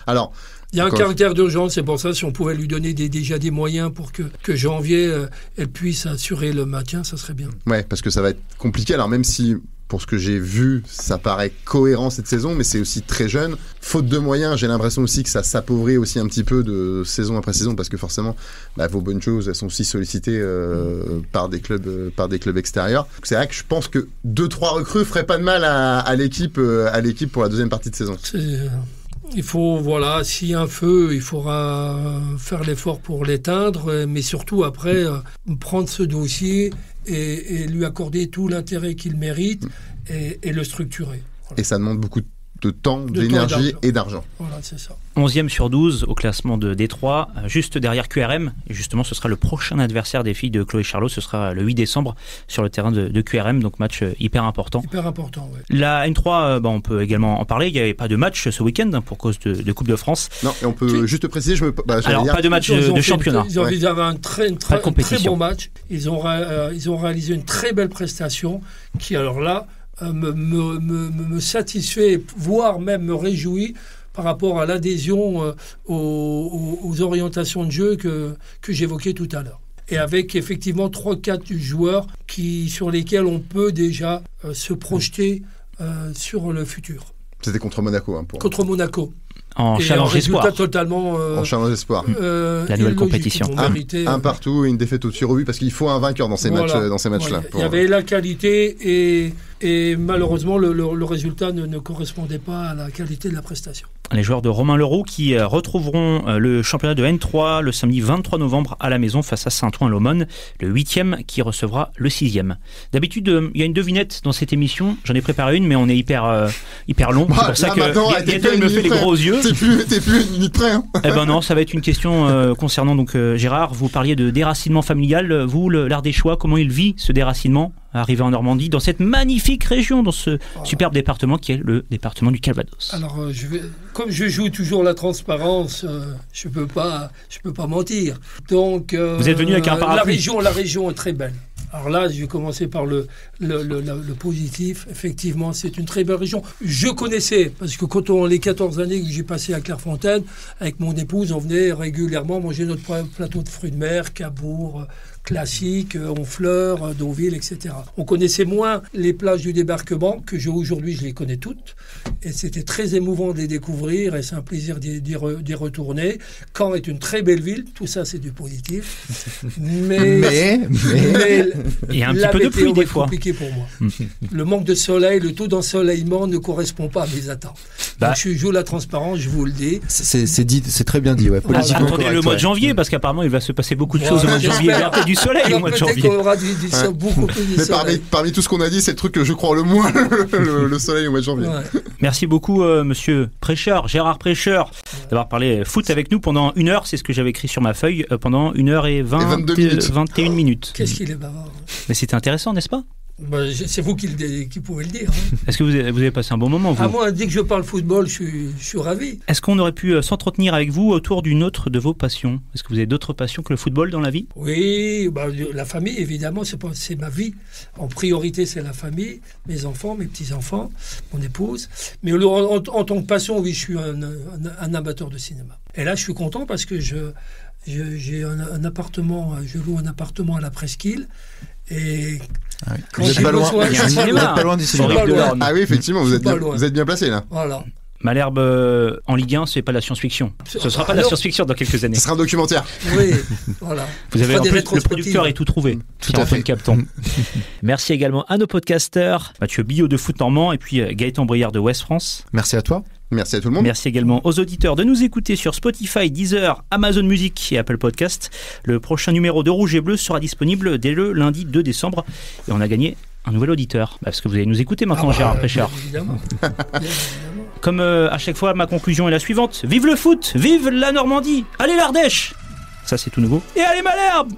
Speaker 4: Alors,
Speaker 3: il y a un caractère d'urgence, c'est pour ça, si on pouvait lui donner déjà des moyens pour que janvier, elle puisse assurer le maintien, ça serait bien.
Speaker 4: Ouais, parce que ça va être compliqué. Alors même si, pour ce que j'ai vu, ça paraît cohérent cette saison, mais c'est aussi très jeune. Faute de moyens, j'ai l'impression aussi que ça s'appauvrit aussi un petit peu de saison après saison, parce que forcément, vos bonnes choses, elles sont aussi sollicitées par des clubs extérieurs. Donc c'est vrai que je pense que 2-3 recrues feraient pas de mal à l'équipe pour la deuxième partie de saison.
Speaker 3: Il faut, s'il y a un feu, il faudra faire l'effort pour l'éteindre, mais surtout après, prendre ce dossier et lui accorder tout l'intérêt qu'il mérite et le structurer. Voilà.
Speaker 4: Et ça demande beaucoup de temps, d'énergie et d'argent.
Speaker 3: Voilà, c'est ça.
Speaker 2: 11e sur 12 au classement de Détroit, juste derrière QRM. Et justement, ce sera le prochain adversaire des filles de Chloé Charlot. Ce sera le 8 décembre sur le terrain de QRM. Donc, match hyper important.
Speaker 3: Hyper important, oui.
Speaker 2: La N3, on peut également en parler. Il n'y avait pas de match ce week-end pour cause de Coupe de France.
Speaker 4: Non, et on peut juste préciser,
Speaker 2: alors, pas de match de championnat.
Speaker 3: Ils avaient un très bon match. Ils ont réalisé une très belle prestation qui, alors là, me satisfait, voire même me réjouit par rapport à l'adhésion aux orientations de jeu que j'évoquais tout à l'heure. Et avec effectivement 3-4 joueurs sur lesquels on peut déjà se projeter sur le futur.
Speaker 4: C'était contre Monaco.
Speaker 3: Contre Monaco.
Speaker 2: En challenge espoir.
Speaker 3: Totalement,
Speaker 4: en challenge espoir.
Speaker 2: La nouvelle compétition.
Speaker 4: Un partout et une défaite au tir au but, parce qu'il faut un vainqueur dans ces matchs-là.
Speaker 3: Il y avait la qualité et malheureusement le résultat ne correspondait pas à la qualité de la prestation.
Speaker 2: Les joueurs de Romain Leroux qui retrouveront le championnat de N3 le samedi 23 novembre à la maison face à Saint-Ouen-l'Aumône, le 8e qui recevra le 6e. D'habitude, il y a une devinette dans cette émission. J'en ai préparé une, mais on est hyper long. C'est pour ça que Gaëtan me fait les gros yeux.
Speaker 4: T'es plus une minute près.
Speaker 2: Eh ben non, ça va être une question concernant donc Gérard. Vous parliez de déracinement familial. Vous, l'Ardéchois, comment il vit ce déracinement arrivé en Normandie, dans cette magnifique région, dans ce superbe département qui est le département du Calvados?
Speaker 3: Alors, comme je joue toujours la transparence, je peux pas mentir. Donc,
Speaker 2: vous êtes venu avec un parapluie.
Speaker 3: La région est très belle. Alors là, je vais commencer par le positif. Effectivement, c'est une très belle région. Je connaissais, parce que quand les 14 années que j'ai passées à Clairefontaine, avec mon épouse, on venait régulièrement manger notre plateau de fruits de mer, Cabourg, classique, Honfleur, Deauville, etc. On connaissait moins les plages du débarquement, que aujourd'hui je les connais toutes. Et c'était très émouvant de les découvrir et c'est un plaisir d'y retourner. Caen est une très belle ville, tout ça c'est du positif. Mais
Speaker 2: il y a un petit peu de pluie des fois.
Speaker 3: C'est compliqué pour moi. Le manque de soleil, le taux d'ensoleillement ne correspond pas à mes attentes. Donc je joue la transparence, je vous le dis.
Speaker 5: C'est très bien dit. Ouais,
Speaker 2: attendez le mois de janvier, parce qu'apparemment il va se passer beaucoup de choses au mois de janvier. Il y a peut-être du soleil au mois de janvier.
Speaker 3: Qu'on aura beaucoup plus de soleil.
Speaker 4: Parmi tout ce qu'on a dit, c'est le truc que je crois le moins, le soleil au mois de janvier.
Speaker 3: Ouais.
Speaker 2: Merci beaucoup, monsieur Prêcheur, Gérard Prêcheur, d'avoir parlé foot avec nous pendant 1 heure. C'est ce que j'avais écrit sur ma feuille, pendant 1 heure et 21 minutes.
Speaker 3: Qu'est-ce qu'il est bavard.
Speaker 2: Mais c'était intéressant, n'est-ce pas?
Speaker 3: C'est vous qui pouvez le dire. Hein.
Speaker 2: Est-ce que vous avez passé un bon moment, vous ?
Speaker 3: Moi, dès que je parle football, je suis ravi.
Speaker 2: Est-ce qu'on aurait pu s'entretenir avec vous autour d'une autre de vos passions ? Est-ce que vous avez d'autres passions que le football dans la vie ?
Speaker 3: Oui, la famille, évidemment, c'est ma vie. En priorité, c'est la famille, mes enfants, mes petits-enfants, mon épouse. Mais en tant que passion, oui, je suis un amateur de cinéma. Et là, je suis content parce que j'ai un appartement, je loue un appartement à la Presqu'île. Et
Speaker 5: vous n'êtes pas loin du cinéma.
Speaker 4: Ah oui, effectivement, vous êtes bien placé là.
Speaker 3: Voilà.
Speaker 2: Malherbe en Ligue 1, c'est pas de la science-fiction. Ce ne sera pas de la science-fiction dans quelques années.
Speaker 4: Ce sera un documentaire.
Speaker 3: Oui, voilà.
Speaker 2: Vous avez en plus, le producteur est tout trouvé.
Speaker 4: Tout à fait.
Speaker 2: Capton. Merci également à nos podcasteurs, Mathieu Billot de Foot Normand et puis Gaëtan Briard de Ouest France.
Speaker 5: Merci à toi.
Speaker 4: Merci à tout le monde.
Speaker 2: Merci également aux auditeurs de nous écouter sur Spotify, Deezer, Amazon Music et Apple Podcast. Le prochain numéro de Rouge et Bleu sera disponible dès le lundi 2 décembre. Et on a gagné un nouvel auditeur. Parce que vous allez nous écouter maintenant, Gérard Préchard.
Speaker 3: Évidemment.
Speaker 2: Comme à chaque fois, ma conclusion est la suivante. Vive le foot, vive la Normandie, allez l'Ardèche. Ça c'est tout nouveau. Et allez Malherbe.